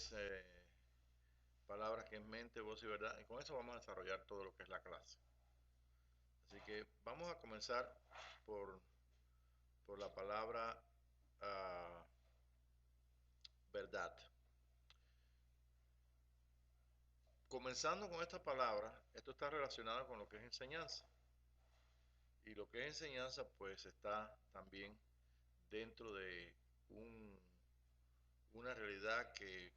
10 palabras que es mente, voz y verdad. Y con eso vamos a desarrollar todo lo que es la clase. Así que vamos a comenzar por, por la palabra uh, verdad. Comenzando con esta palabra, esto está relacionado con lo que es enseñanza. Y lo que es enseñanza pues está también dentro de un, una realidad que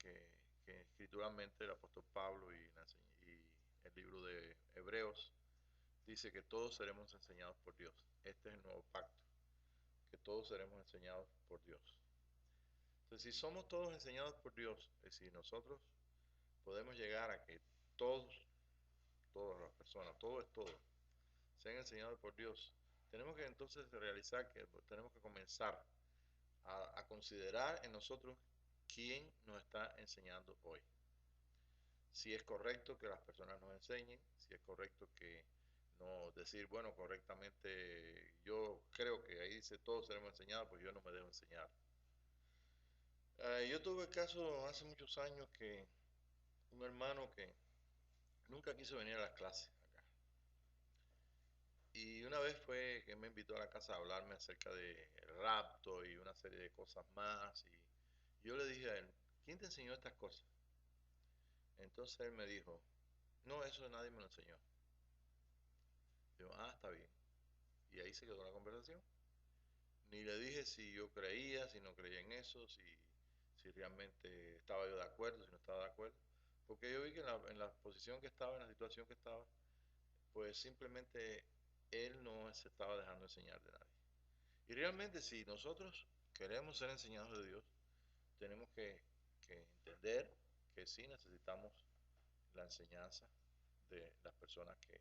escrituralmente el apóstol Pablo y el libro de Hebreos dice que todos seremos enseñados por Dios. Este es el nuevo pacto, que todos seremos enseñados por Dios. Entonces, si somos todos enseñados por Dios, es decir, nosotros podemos llegar a que todos, todas las personas, todo es todo, sean enseñados por Dios, tenemos que entonces realizar que tenemos que comenzar a considerar en nosotros quién nos está enseñando hoy. Si es correcto que las personas nos enseñen, si es correcto que no decir, bueno, correctamente, yo creo que ahí dice todos seremos enseñados, pues yo no me debo enseñar. Yo tuve el caso hace muchos años que un hermano que nunca quiso venir a las clases acá. Y una vez fue que me invitó a la casa a hablarme acerca del rapto y una serie de cosas más. Y yo le dije a él, ¿quién te enseñó estas cosas? Entonces él me dijo, no, eso nadie me lo enseñó. Yo, está bien. Y ahí se quedó la conversación. Ni le dije si yo creía, si no creía en eso, si realmente estaba yo de acuerdo, si no estaba de acuerdo. Porque yo vi que en la posición que estaba, en la situación que estaba, pues simplemente él no se estaba dejando enseñar de nadie. Y realmente si nosotros queremos ser enseñados de Dios, tenemos que entender que sí necesitamos la enseñanza de las personas que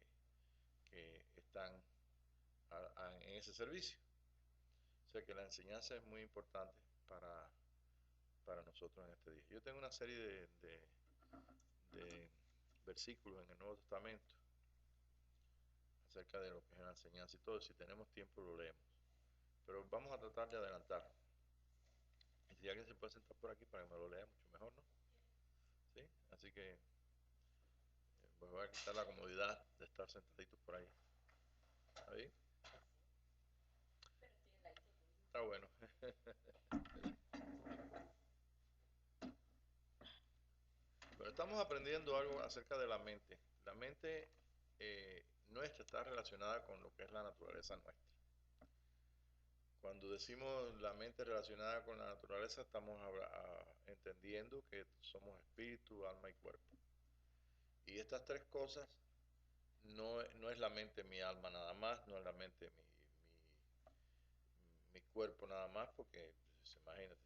están en ese servicio. O sea que la enseñanza es muy importante para nosotros en este día. Yo tengo una serie de versículos en el Nuevo Testamento acerca de lo que es la enseñanza y todo. Si tenemos tiempo lo leemos. Pero vamos a tratar de adelantar. Y si alguien se puede sentar por aquí para que me lo lea mucho mejor, ¿no? ¿Sí? Así que pues voy a quitar la comodidad de estar sentaditos por ahí. ¿Está bien? Está bueno. Pero estamos aprendiendo algo acerca de la mente. La mente nuestra está relacionada con lo que es la naturaleza nuestra. Cuando decimos la mente relacionada con la naturaleza, estamos entendiendo que somos espíritu, alma y cuerpo. Y estas tres cosas no es la mente mi alma nada más, no es la mente mi cuerpo nada más, porque pues, imagínate,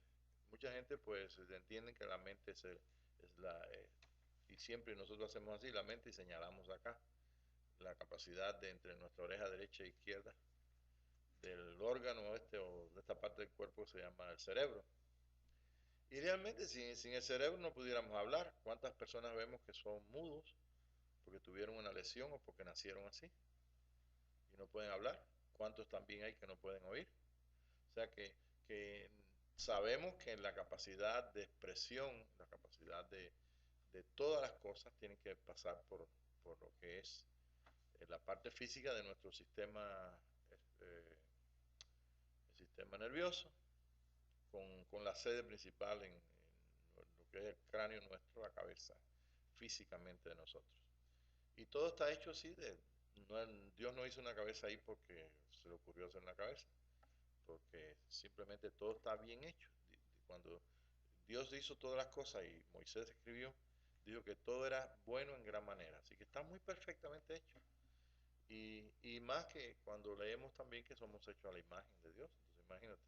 mucha gente pues entiende que la mente es y siempre nosotros hacemos así, la mente y señalamos acá la capacidad de entre nuestra oreja derecha e izquierda del órgano este o de esta parte del cuerpo que se llama el cerebro. Y realmente sin el cerebro no pudiéramos hablar. ¿Cuántas personas vemos que son mudos porque tuvieron una lesión o porque nacieron así y no pueden hablar? ¿Cuántos también hay que no pueden oír? O sea que sabemos que la capacidad de expresión, la capacidad de todas las cosas tienen que pasar por lo que es la parte física de nuestro sistema, eh, el sistema nervioso, con la sede principal en lo que es el cráneo nuestro, la cabeza, físicamente de nosotros. Y todo está hecho así, Dios no hizo una cabeza ahí porque se le ocurrió hacer una cabeza, porque simplemente todo está bien hecho. Cuando Dios hizo todas las cosas y Moisés escribió, dijo que todo era bueno en gran manera, así que está muy perfectamente hecho. Y más que cuando leemos también que somos hechos a la imagen de Dios, entonces imagínate,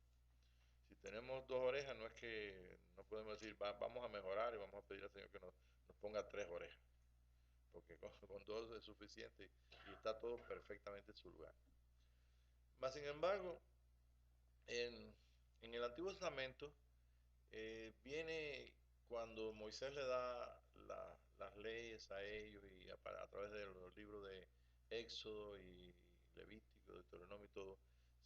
si tenemos dos orejas no es que no podemos decir vamos a mejorar y vamos a pedir al Señor que nos ponga tres orejas, porque con dos es suficiente y está todo perfectamente en su lugar. Mas sin embargo, en, en el Antiguo Testamento viene cuando Moisés le da las leyes a ellos y a través de los libros de Éxodo y Levítico, Deuteronomio y todo,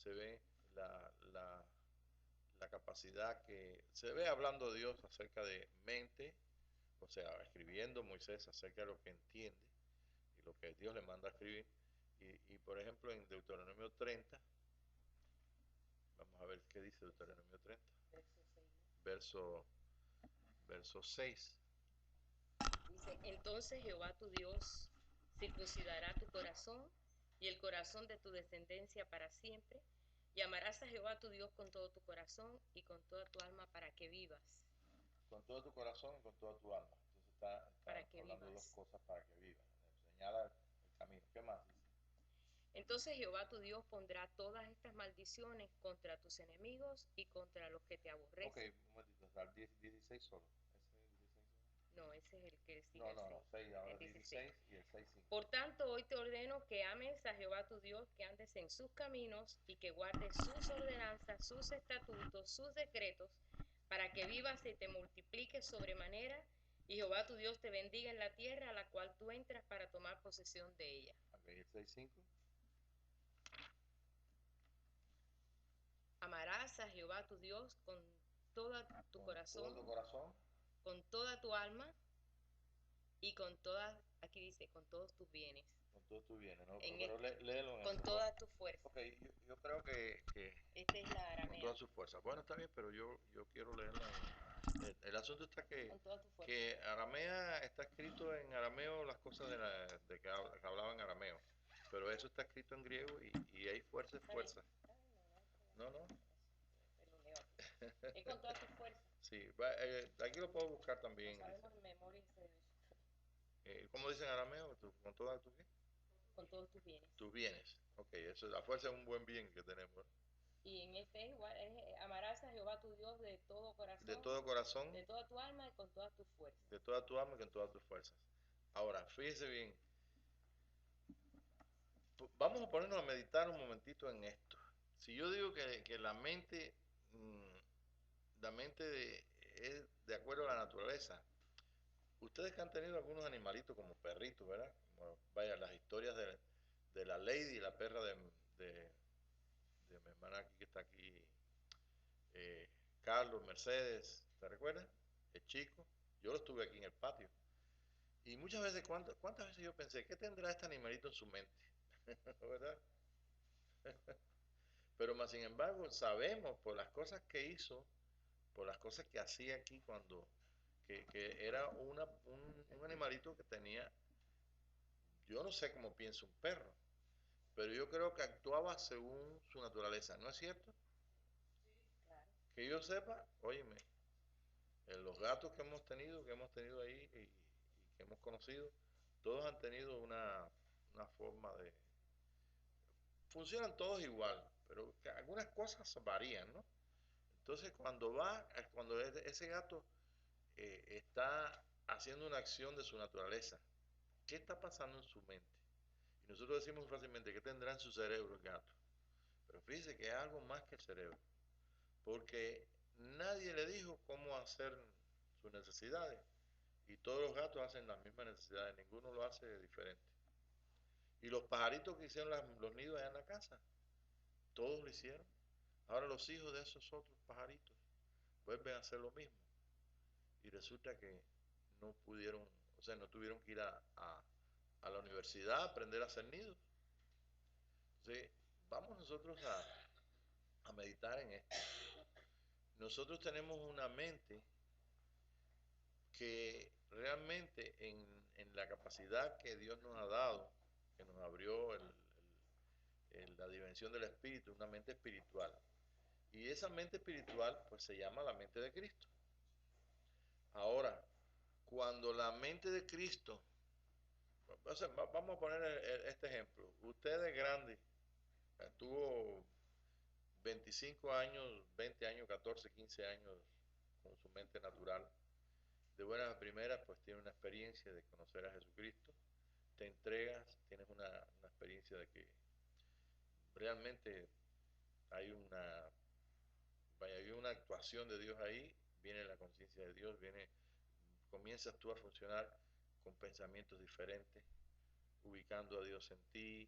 se ve la capacidad que se ve hablando de Dios acerca de mente sea, escribiendo Moisés acerca de lo que entiende y lo que Dios le manda a escribir. Y por ejemplo, en Deuteronomio 30, vamos a ver qué dice Deuteronomio 30, verso, verso 6. Dice, entonces Jehová tu Dios circuncidará tu corazón y el corazón de tu descendencia para siempre, y amarás a Jehová tu Dios con todo tu corazón y con toda tu alma para que vivas. Con todo tu corazón y con toda tu alma. Entonces está Para que hablando de dos vivas. cosas para que vivas. Señala el camino. ¿Qué más dice? Entonces Jehová tu Dios pondrá todas estas maldiciones contra tus enemigos y contra los que te Ok, aborrecen. un momentito, está el 16 solo. ¿Ese es el 16 solo? No, ese es el que sigue No, el no, 6. no, 6, ahora El 16. 16 y el 6, 5. Por tanto, hoy te ordeno que ames a Jehová tu Dios, que andes en sus caminos y que guardes sus ordenanzas, sus estatutos, sus decretos, para que vivas y te multipliques sobremanera, y Jehová tu Dios te bendiga en la tierra a la cual tú entras para tomar posesión de ella. Ok, el 6, 5. Amarás a Jehová tu Dios con todo tu corazón, Todo tu corazón, con toda tu alma y con todas, aquí dice, con todos tus bienes. con todo tu bienes, ¿no? En Pero léelo en con ese. toda tu fuerza. Ok, yo creo que Esta es la con aramea. toda su fuerza. Bueno, está bien, pero yo quiero leerlo. El asunto está Con toda tu fuerza. que aramea está escrito en arameo las cosas de que hablaban arameo. Pero eso está escrito en griego y hay fuerza es fuerza. No, no. Pero leo aquí. Es con toda tu fuerza. Sí, aquí lo puedo buscar también. No sabemos en memoria ese verso. ¿Cómo dicen en arameo? ¿Con toda tu qué? Con todos tus bienes. Tus bienes. Ok, eso, la fuerza es un buen bien que tenemos, ¿no? Y en este es igual, amarás a Jehová tu Dios de todo corazón, De todo corazón, de toda tu alma y con todas tus fuerzas. de toda tu alma y con todas tus fuerzas. Ahora, fíjese bien, vamos a ponernos a meditar un momentito en esto. Si yo digo que la mente es de acuerdo a la naturaleza, ustedes que han tenido algunos animalitos como perritos, ¿verdad? Como, vaya, las historias de la Lady, la perra de, de mi hermana aquí que está aquí, eh, Carlos, Mercedes, ¿te recuerdas? El chico, yo lo estuve aquí en el patio. Y muchas veces, ¿cuántas veces yo pensé, ¿qué tendrá este animalito en su mente? ¿Verdad? Pero más sin embargo, sabemos por las cosas que hizo, por las cosas que hacía aquí que era un animalito que tenía, yo no sé cómo piensa un perro, pero yo creo que actuaba según su naturaleza, ¿no es cierto? Claro. Que yo sepa, óyeme, los gatos que hemos tenido ahí y que hemos conocido, todos han tenido una forma de... Funcionan todos igual, pero que algunas cosas varían, ¿no? Entonces cuando ese gato está haciendo una acción de su naturaleza, ¿qué está pasando en su mente? Y nosotros decimos fácilmente, ¿qué tendrá en su cerebro el gato? Pero fíjese que es algo más que el cerebro, porque nadie le dijo cómo hacer sus necesidades. Y todos los gatos hacen las mismas necesidades, ninguno lo hace diferente. Y los pajaritos que hicieron los nidos allá en la casa, todos lo hicieron. Ahora los hijos de esos otros pajaritos vuelven a hacer lo mismo. Y resulta que no pudieron, o sea, no tuvieron que ir a la universidad a aprender a hacer nidos. Entonces, vamos nosotros a meditar en esto. Nosotros tenemos una mente que realmente en la capacidad que Dios nos ha dado, que nos abrió la dimensión del espíritu, una mente espiritual. Y esa mente espiritual pues se llama la mente de Cristo. Ahora, cuando la mente de Cristo, o sea, vamos a poner este ejemplo, usted es grande, tuvo 25 años, 20 años, 14, 15 años con su mente natural, de buenas a primeras pues tiene una experiencia de conocer a Jesucristo, te entregas, tienes una experiencia de que realmente hay hay una actuación de Dios ahí, viene la conciencia de Dios, comienzas tú a funcionar con pensamientos diferentes, ubicando a Dios en ti,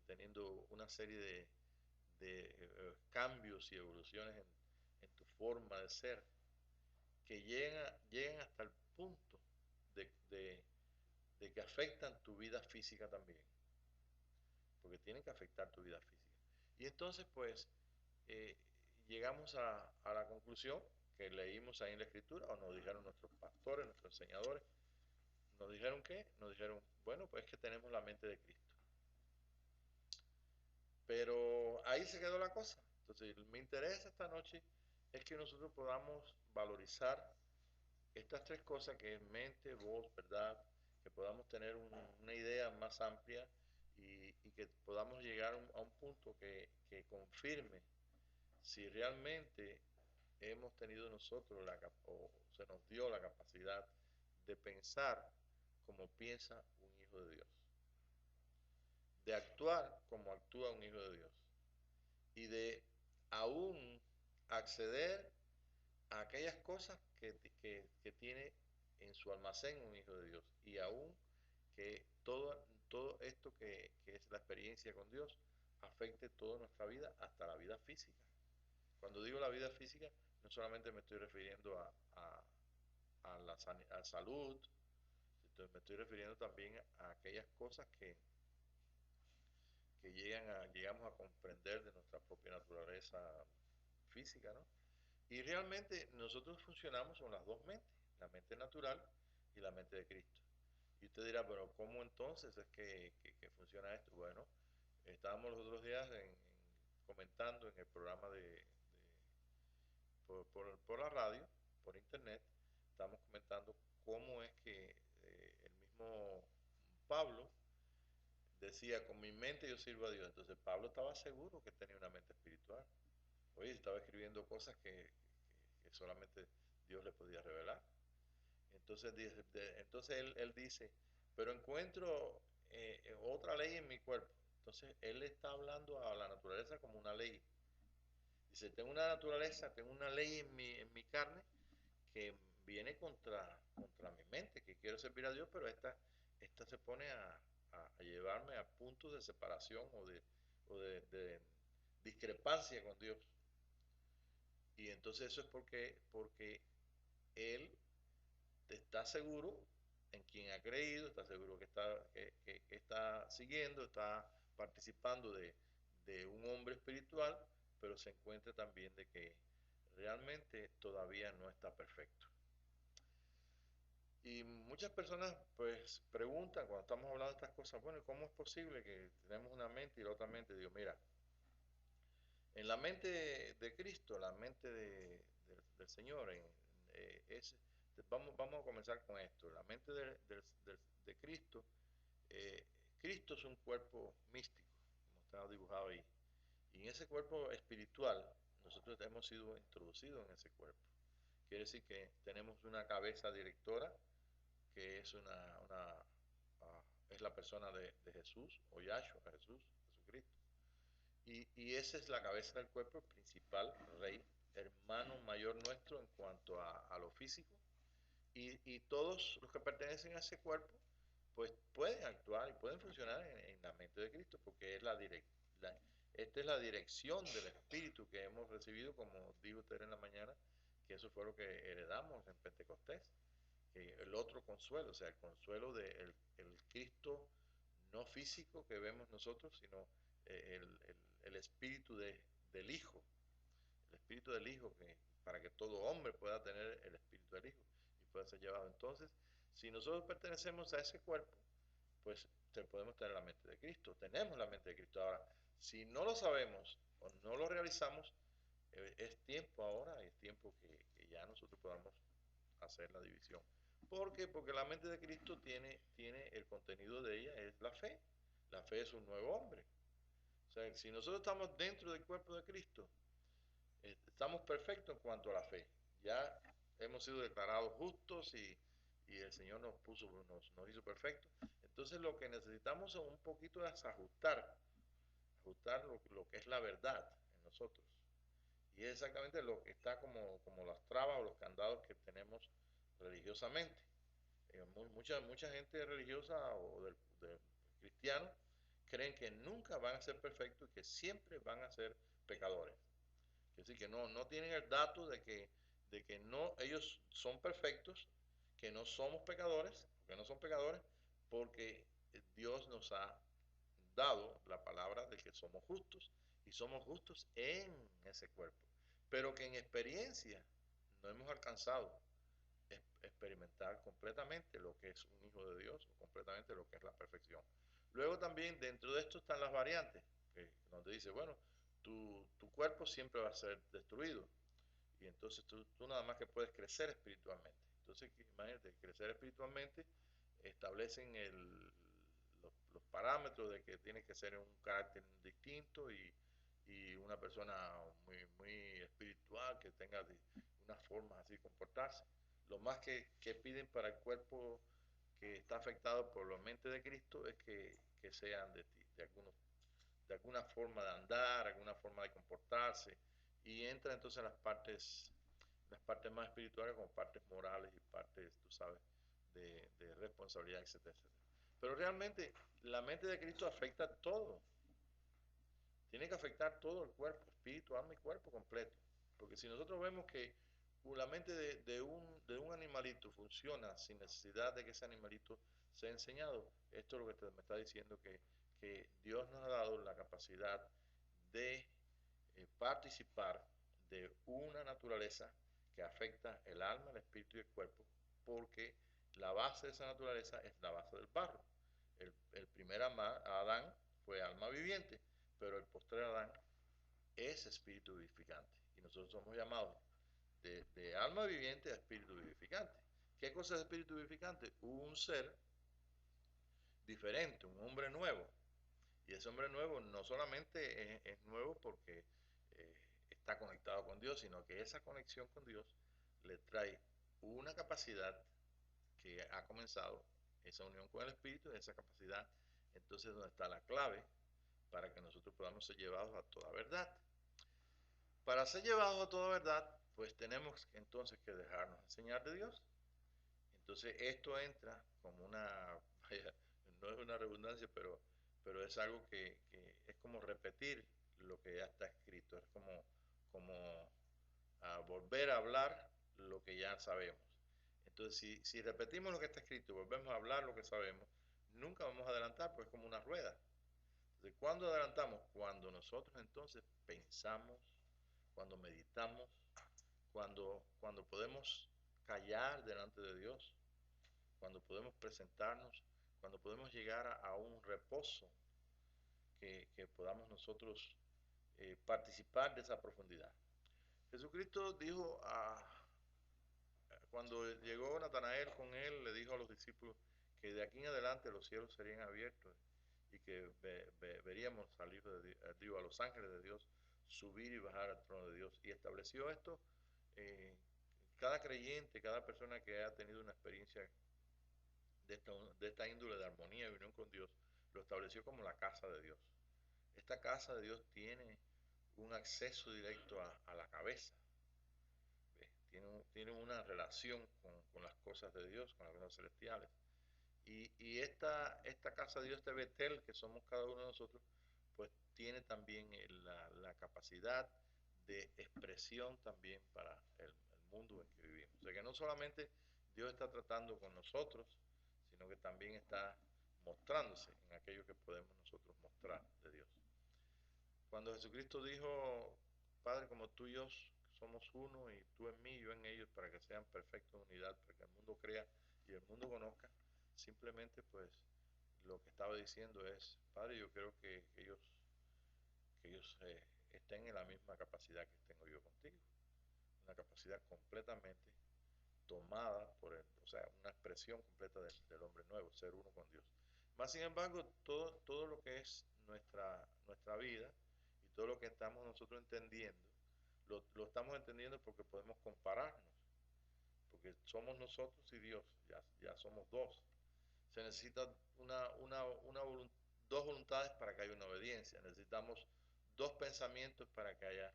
teniendo una serie de cambios y evoluciones en tu forma de ser, que llegan hasta el punto que afectan tu vida física también, porque tienen que afectar tu vida física. Y entonces, pues, eh, llegamos a la conclusión que leímos ahí en la Escritura, o nos dijeron nuestros pastores, nuestros enseñadores, nos dijeron que, nos dijeron, bueno, pues es que tenemos la mente de Cristo. Pero ahí se quedó la cosa. Entonces, me interesa esta noche es que nosotros podamos valorizar estas tres cosas que es mente, voz, verdad, que podamos tener una idea más amplia y que podamos llegar a un punto que confirme si realmente hemos tenido nosotros o se nos dio la capacidad de pensar como piensa un hijo de Dios, de actuar como actúa un hijo de Dios y de aún acceder a aquellas cosas que tiene en su almacén un hijo de Dios y aún que todo esto que es la experiencia con Dios afecte toda nuestra vida, hasta la vida física. Cuando digo la vida física, no solamente me estoy refiriendo a salud, entonces me estoy refiriendo también a aquellas cosas que llegamos a comprender de nuestra propia naturaleza física, ¿no? Y realmente nosotros funcionamos con las dos mentes, la mente natural y la mente de Cristo. Y usted dirá, pero ¿cómo entonces es que funciona esto? Bueno, estábamos los otros días comentando en el programa por la radio, por internet, estábamos comentando cómo es que el mismo Pablo decía, con mi mente yo sirvo a Dios. Entonces Pablo estaba seguro que tenía una mente espiritual. Oye, estaba escribiendo cosas que solamente Dios le podía revelar. Entonces, entonces él dice, pero encuentro otra ley en mi cuerpo. Entonces él está hablando a la naturaleza como una ley. Dice, tengo una naturaleza, tengo una ley en mi carne que viene contra mi mente, que quiero servir a Dios, pero esta se pone a llevarme a puntos de separación o de discrepancia con Dios. Y entonces eso es porque él está seguro en quien ha creído, está seguro que está siguiendo, está participando de un hombre espiritual, pero se encuentra también de que realmente todavía no está perfecto. Y muchas personas pues preguntan cuando estamos hablando de estas cosas, bueno, ¿cómo es posible que tenemos una mente y la otra mente? Digo, mira, en la mente de Cristo, la mente del Señor, vamos a comenzar con esto. La mente de Cristo, eh, Cristo es un cuerpo místico, como está dibujado ahí. Y en ese cuerpo espiritual, nosotros hemos sido introducidos en ese cuerpo. Quiere decir que tenemos una cabeza directora, que es es la persona de Jesús, o Yahshua, Jesucristo. Y esa es la cabeza del cuerpo, principal, rey, hermano mayor nuestro en cuanto a lo físico. Y todos los que pertenecen a ese cuerpo, pues pueden actuar y pueden funcionar en la mente de Cristo, porque es esta es la dirección del Espíritu que hemos recibido, como dijo usted en la mañana, que eso fue lo que heredamos en Pentecostés, que el otro consuelo, o sea, el consuelo del el Cristo no físico que vemos nosotros, sino el espíritu del Hijo, el espíritu del Hijo, para que todo hombre pueda tener el espíritu del Hijo y pueda ser llevado. Entonces, si nosotros pertenecemos a ese cuerpo, pues podemos tener la mente de Cristo, tenemos la mente de Cristo. Ahora, si no lo sabemos o no lo realizamos, es tiempo ahora, es tiempo que ya nosotros podamos hacer la división. ¿Por qué? Porque la mente de Cristo tiene el contenido de ella, es la fe. La fe es un nuevo hombre. O sea, si nosotros estamos dentro del cuerpo de Cristo, estamos perfectos en cuanto a la fe. Ya hemos sido declarados justos y el Señor nos hizo perfectos. Entonces lo que necesitamos un poquito es ajustar lo que es la verdad en nosotros. Y es exactamente lo que está como las trabas o los candados que tenemos religiosamente. Mucha gente religiosa o de cristianos creen que nunca van a ser perfectos y que siempre van a ser pecadores. Es decir, que no tienen el dato de que no, ellos son perfectos, que no somos pecadores, que no son pecadores, porque Dios nos ha dado la palabra de que somos justos y somos justos en ese cuerpo, pero que en experiencia no hemos alcanzado experimentar completamente lo que es un hijo de Dios o completamente lo que es la perfección. Luego también dentro de esto están las variantes, donde dice, bueno, tu cuerpo siempre va a ser destruido y entonces tú nada más que puedes crecer espiritualmente. Entonces imagínate, crecer espiritualmente establecen los parámetros de que tiene que ser un carácter distinto y una persona muy espiritual, que tenga unas formas así de comportarse. Lo más que piden para el cuerpo que está afectado por la mente de Cristo es que sean de alguna forma de andar, alguna forma de comportarse, y entra entonces las partes más espirituales como partes morales y partes, tú sabes, de responsabilidad, etcétera, etcétera. Pero realmente la mente de Cristo afecta todo. Tiene que afectar todo el cuerpo, espíritu, alma y cuerpo completo. Porque si nosotros vemos que la mente de un animalito funciona sin necesidad de que ese animalito sea enseñado, esto es lo que me está diciendo que Dios nos ha dado la capacidad de participar de una naturaleza que afecta el alma, el espíritu y el cuerpo, porque la base de esa naturaleza es la base del barro. El primer Adán fue alma viviente, pero el postrer Adán es espíritu vivificante. Y nosotros somos llamados de alma viviente a espíritu vivificante. ¿Qué cosa es espíritu vivificante? Un ser diferente, un hombre nuevo. Y ese hombre nuevo no solamente es nuevo porque está conectado con Dios, sino que esa conexión con Dios le trae una capacidad que ha comenzado, esa unión con el Espíritu, esa capacidad, entonces donde está la clave para que nosotros podamos ser llevados a toda verdad. Para ser llevados a toda verdad, pues tenemos entonces que dejarnos enseñar de Dios. Entonces esto entra como vaya, no es una redundancia, pero es algo que es como repetir lo que ya está escrito, es como volver a hablar lo que ya sabemos. Entonces, si repetimos lo que está escrito y volvemos a hablar lo que sabemos, nunca vamos a adelantar, pues es como una rueda. Entonces, ¿cuándo adelantamos? Cuando nosotros entonces pensamos, cuando meditamos, cuando podemos callar delante de Dios, cuando podemos presentarnos, cuando podemos llegar a un reposo que podamos nosotros participar de esa profundidad. Jesucristo dijo cuando llegó Natanael con él, le dijo a los discípulos que de aquí en adelante los cielos serían abiertos y que veríamos salir a los ángeles de Dios, subir y bajar al trono de Dios. Y estableció esto, eh, cada creyente, cada persona que haya tenido una experiencia de esta índole de armonía y unión con Dios, lo estableció como la casa de Dios. Esta casa de Dios tiene un acceso directo a la cabeza. Tiene una relación con las cosas de Dios, con las cosas celestiales. Y esta casa de Dios, este Betel, que somos cada uno de nosotros, pues tiene también la capacidad de expresión también para el mundo en que vivimos. O sea que no solamente Dios está tratando con nosotros, sino que también está mostrándose en aquello que podemos nosotros mostrar de Dios. Cuando Jesucristo dijo, Padre, como tú y yo somos uno y tú en mí y yo en ellos, para que sean perfectos en unidad, para que el mundo crea y el mundo conozca, simplemente pues lo que estaba diciendo es, Padre, yo quiero que ellos estén en la misma capacidad que tengo yo contigo, una capacidad completamente tomada por él, o sea, una expresión completa del hombre nuevo, ser uno con Dios. Más sin embargo, todo lo que es nuestra vida y todo lo que estamos nosotros entendiendo, lo estamos entendiendo porque podemos compararnos, porque somos nosotros y Dios, ya somos dos. Se necesita dos voluntades para que haya una obediencia, necesitamos dos pensamientos para que haya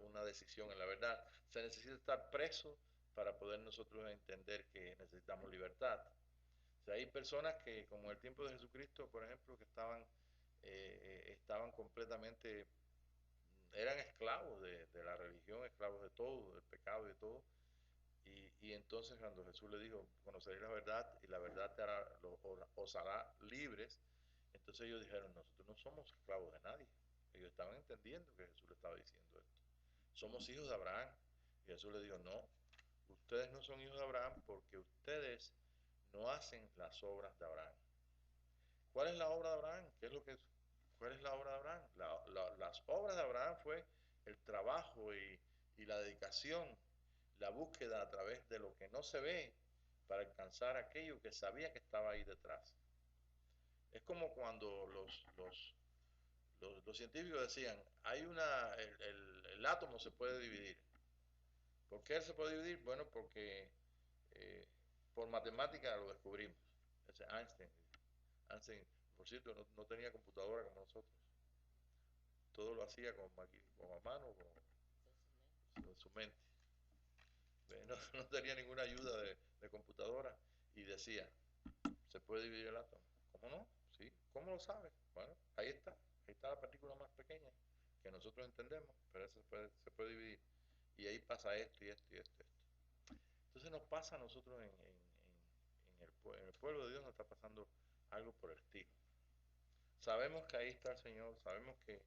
una decisión en la verdad. Se necesita estar preso para poder nosotros entender que necesitamos libertad. O sea, hay personas que, como en el tiempo de Jesucristo, por ejemplo, que estaban completamente, eran esclavos de la religión, esclavos de todo, del pecado y de todo, Y entonces cuando Jesús le dijo, conoceréis la verdad y la verdad te hará, os hará libres, entonces ellos dijeron, nosotros no somos esclavos de nadie. Ellos estaban entendiendo que Jesús le estaba diciendo esto. Somos hijos de Abraham. Y Jesús le dijo, no, ustedes no son hijos de Abraham porque ustedes no hacen las obras de Abraham. ¿Cuál es la obra de Abraham? ¿Cuál es la obra de Abraham? Las obras de Abraham fue el trabajo y la dedicación, la búsqueda a través de lo que no se ve para alcanzar aquello que sabía que estaba ahí detrás. Es como cuando los científicos decían, el átomo se puede dividir. ¿Por qué él se puede dividir? Bueno, porque eh, por matemática lo descubrimos. Ese Einstein. Einstein, por cierto, no tenía computadora como nosotros. Todo lo hacía con a mano, con su mente. No tenía ninguna ayuda de computadora y decía, ¿se puede dividir el átomo? ¿Cómo no? Sí. ¿Cómo lo sabe? Bueno, ahí está la partícula más pequeña que nosotros entendemos, pero eso se puede dividir. Y ahí pasa esto y esto y esto y esto. Entonces nos pasa a nosotros en el pueblo de Dios, nos está pasando algo por el estilo. Sabemos que ahí está el Señor, sabemos que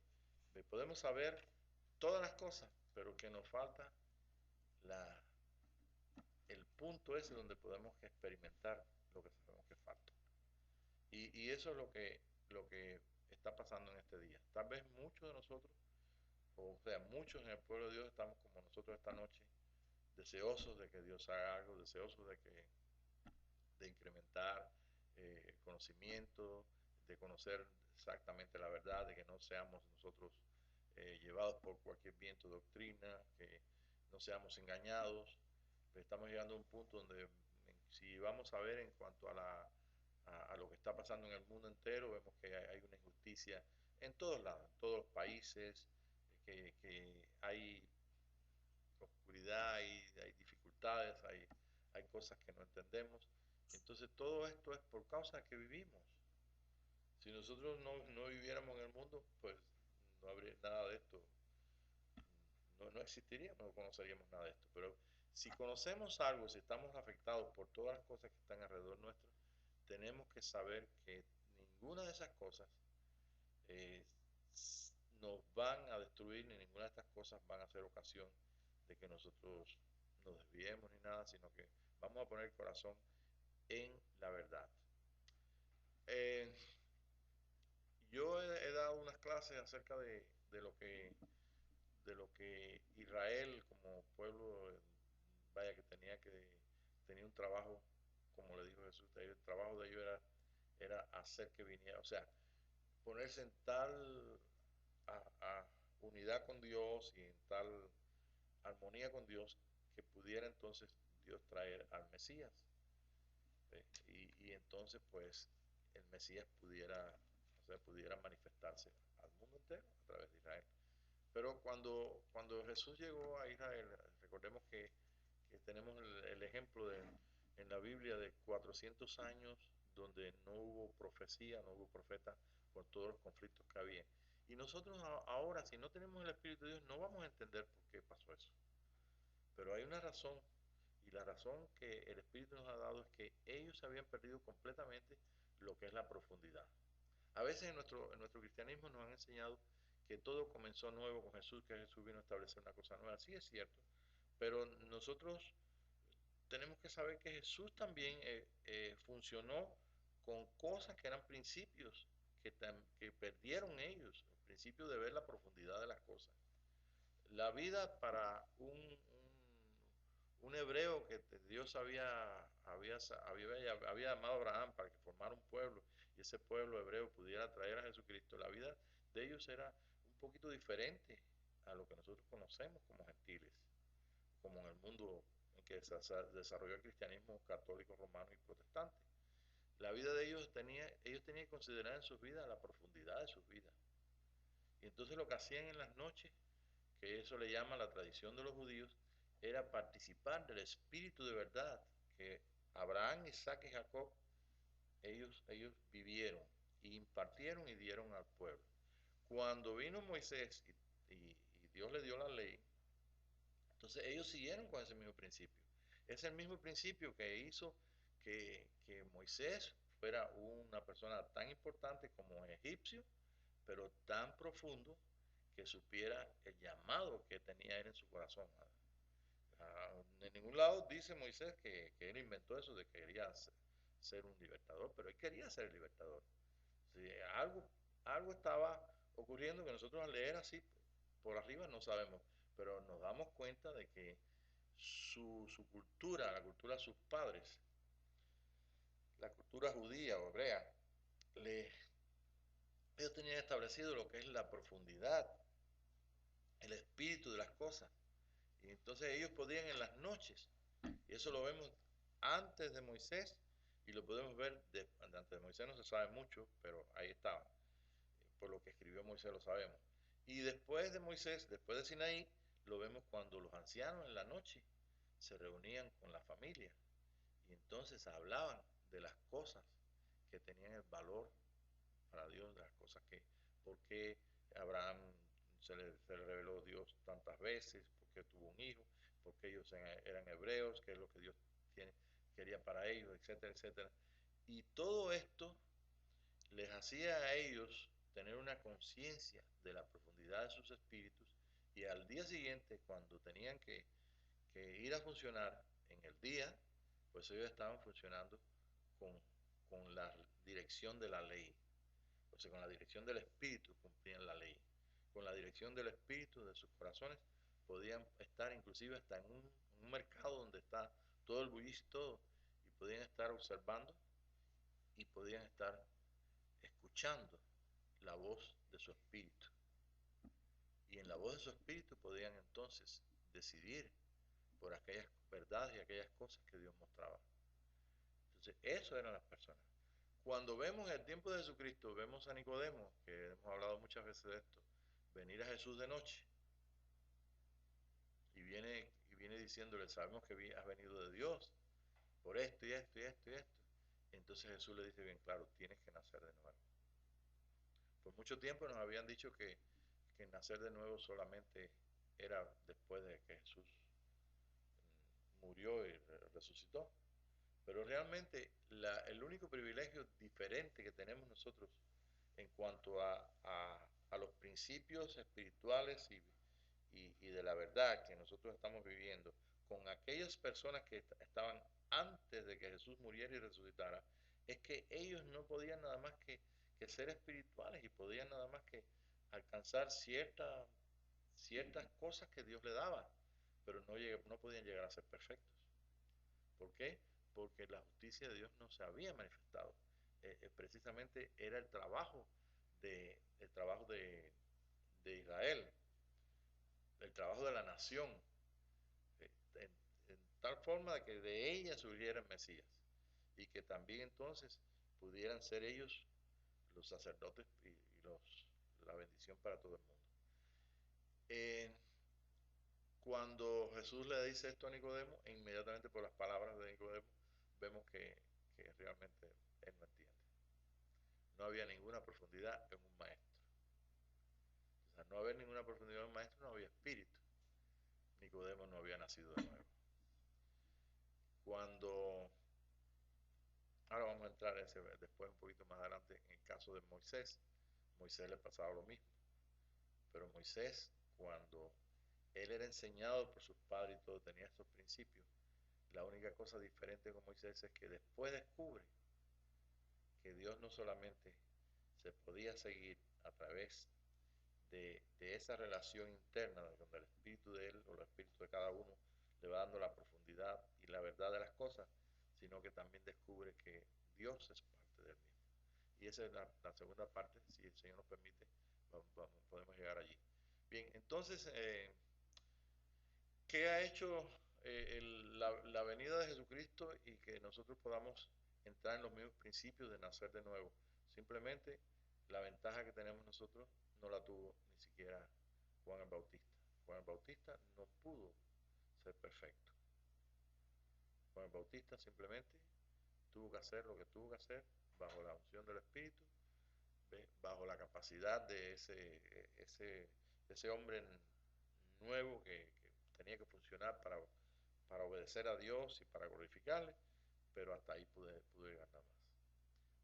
podemos saber todas las cosas, pero que nos falta la, el punto ese donde podemos experimentar lo que sabemos que falta. Y eso es lo que está pasando en este día. Tal vez muchos de nosotros, o sea, muchos en el pueblo de Dios estamos como nosotros esta noche, deseosos de que Dios haga algo, deseosos de incrementar conocimiento, de conocer exactamente la verdad, de que no seamos nosotros llevados por cualquier viento de doctrina, que no seamos engañados. Estamos llegando a un punto donde si vamos a ver en cuanto a lo que está pasando en el mundo entero, vemos que hay una injusticia en todos lados, en todos los países, que hay oscuridad, hay dificultades, hay cosas que no entendemos. Entonces todo esto es por causa de que vivimos. Si nosotros no viviéramos en el mundo, pues no habría nada de esto, no existiría, no conoceríamos nada de esto. Pero si conocemos algo, si estamos afectados por todas las cosas que están alrededor nuestro, tenemos que saber que ninguna de esas cosas eh, nos van a destruir, ni ninguna de estas cosas van a ser ocasión de que nosotros nos desviemos ni nada, sino que vamos a poner el corazón en la verdad. Eh, yo he dado unas clases acerca de lo que Israel como pueblo, vaya que tenía un trabajo, como le dijo Jesús, el trabajo de ellos era hacer que viniera, o sea, ponerse en tal a unidad con Dios y en tal armonía con Dios que pudiera entonces Dios traer al Mesías. Y entonces pues el Mesías pudiera manifestarse al mundo entero a través de Israel. Pero cuando Jesús llegó a Israel, recordemos que tenemos el ejemplo en la Biblia de 400 años donde no hubo profecía, no hubo profeta por todos los conflictos que había. Y nosotros ahora, si no tenemos el Espíritu de Dios, no vamos a entender por qué pasó eso. Pero hay una razón, y la razón que el Espíritu nos ha dado es que ellos habían perdido completamente lo que es la profundidad. A veces en nuestro cristianismo nos han enseñado que todo comenzó nuevo con Jesús, que Jesús vino a establecer una cosa nueva. Sí es cierto, pero nosotros tenemos que saber que Jesús también funcionó con cosas que eran principios que perdieron ellos, el principio de ver la profundidad de las cosas. La vida para un hebreo que Dios había llamado a Abraham para que formara un pueblo y ese pueblo hebreo pudiera traer a Jesucristo, la vida de ellos era un poquito diferente a lo que nosotros conocemos como gentiles, como en el mundo en que se desarrolló el cristianismo católico, romano y protestante. La vida de ellos tenían que considerar en sus vidas la profundidad de sus vidas. Y entonces lo que hacían en las noches, que eso le llama la tradición de los judíos, era participar del espíritu de verdad que Abraham, Isaac y Jacob, ellos vivieron, y impartieron y dieron al pueblo. Cuando vino Moisés y Dios le dio la ley, entonces ellos siguieron con ese mismo principio. Es el mismo principio que hizo que Moisés fuera una persona tan importante como egipcio, pero tan profundo que supiera el llamado que tenía él en su corazón. En ningún lado dice Moisés que él inventó eso de que quería ser un libertador, pero él quería ser el libertador. Sí, algo estaba ocurriendo que nosotros al leer así por arriba no sabemos, pero nos damos cuenta de que su cultura, la cultura de sus padres, la cultura judía o hebrea, le, ellos tenían establecido lo que es la profundidad, el espíritu de las cosas. Y entonces ellos podían en las noches, y eso lo vemos antes de Moisés, y lo podemos ver antes de Moisés no se sabe mucho, pero ahí estaba. Por lo que escribió Moisés lo sabemos. Y después de Moisés, después de Sinaí, lo vemos cuando los ancianos en la noche se reunían con la familia y entonces hablaban de las cosas que tenían el valor para Dios, de las cosas que, por qué Abraham se le reveló Dios tantas veces, por qué tuvo un hijo, por qué ellos eran hebreos, qué es lo que Dios quería para ellos, etcétera, etcétera. Y todo esto les hacía a ellos tener una conciencia de la profundidad de sus espíritus y al día siguiente, cuando tenían que ir a funcionar en el día, pues ellos estaban funcionando con, con la dirección de la ley, o sea, con la dirección del espíritu cumplían la ley, con la dirección del espíritu de sus corazones podían estar inclusive hasta en un mercado donde está todo el bullicio y todo, y podían estar observando y podían estar escuchando la voz de su espíritu. Y en la voz de su espíritu podían entonces decidir por aquellas verdades y aquellas cosas que Dios mostraba. Entonces, eso eran las personas. Cuando vemos el tiempo de Jesucristo, vemos a Nicodemo, que hemos hablado muchas veces de esto, venir a Jesús de noche y viene diciéndole, sabemos que has venido de Dios por esto y esto y esto y esto. Entonces Jesús le dice bien claro, tienes que nacer de nuevo. Por mucho tiempo nos habían dicho que nacer de nuevo solamente era después de que Jesús murió y resucitó. Pero realmente el único privilegio diferente que tenemos nosotros en cuanto a los principios espirituales y de la verdad que nosotros estamos viviendo con aquellas personas que estaban antes de que Jesús muriera y resucitara, es que ellos no podían nada más que ser espirituales y podían nada más que alcanzar ciertas cosas que Dios le daba, pero no podían llegar a ser perfectos. ¿Por qué? Porque la justicia de Dios no se había manifestado. Precisamente era el trabajo de Israel, el trabajo de la nación, en tal forma de que de ella surgiera el Mesías y que también entonces pudieran ser ellos los sacerdotes la bendición para todo el mundo. Cuando Jesús le dice esto a Nicodemo, inmediatamente por las palabras de Nicodemo, vemos que realmente él no entiende. No había ninguna profundidad en un maestro. O sea, no haber ninguna profundidad en un maestro, no había espíritu. Nicodemo no había nacido de nuevo. Cuando, ahora vamos a entrar después un poquito más adelante en el caso de Moisés. Moisés le pasaba lo mismo. Pero Moisés, cuando él era enseñado por sus padres y todo, tenía estos principios. La única cosa diferente con Moisés es que después descubre que Dios no solamente se podía seguir a través de esa relación interna donde el espíritu de él o el espíritu de cada uno le va dando la profundidad y la verdad de las cosas, sino que también descubre que Dios es parte de él mismo. Y esa es la segunda parte, si el Señor nos permite, podemos llegar allí. Bien, entonces, ¿qué ha hecho la venida de Jesucristo y que nosotros podamos entrar en los mismos principios de nacer de nuevo? Simplemente la ventaja que tenemos nosotros no la tuvo ni siquiera Juan el Bautista. Juan el Bautista no pudo ser perfecto. Juan el Bautista simplemente tuvo que hacer lo que tuvo que hacer bajo la unción del Espíritu, bajo la capacidad de ese hombre nuevo que tenía que funcionar para obedecer a Dios y para glorificarle, pero hasta ahí pude llegar nada más.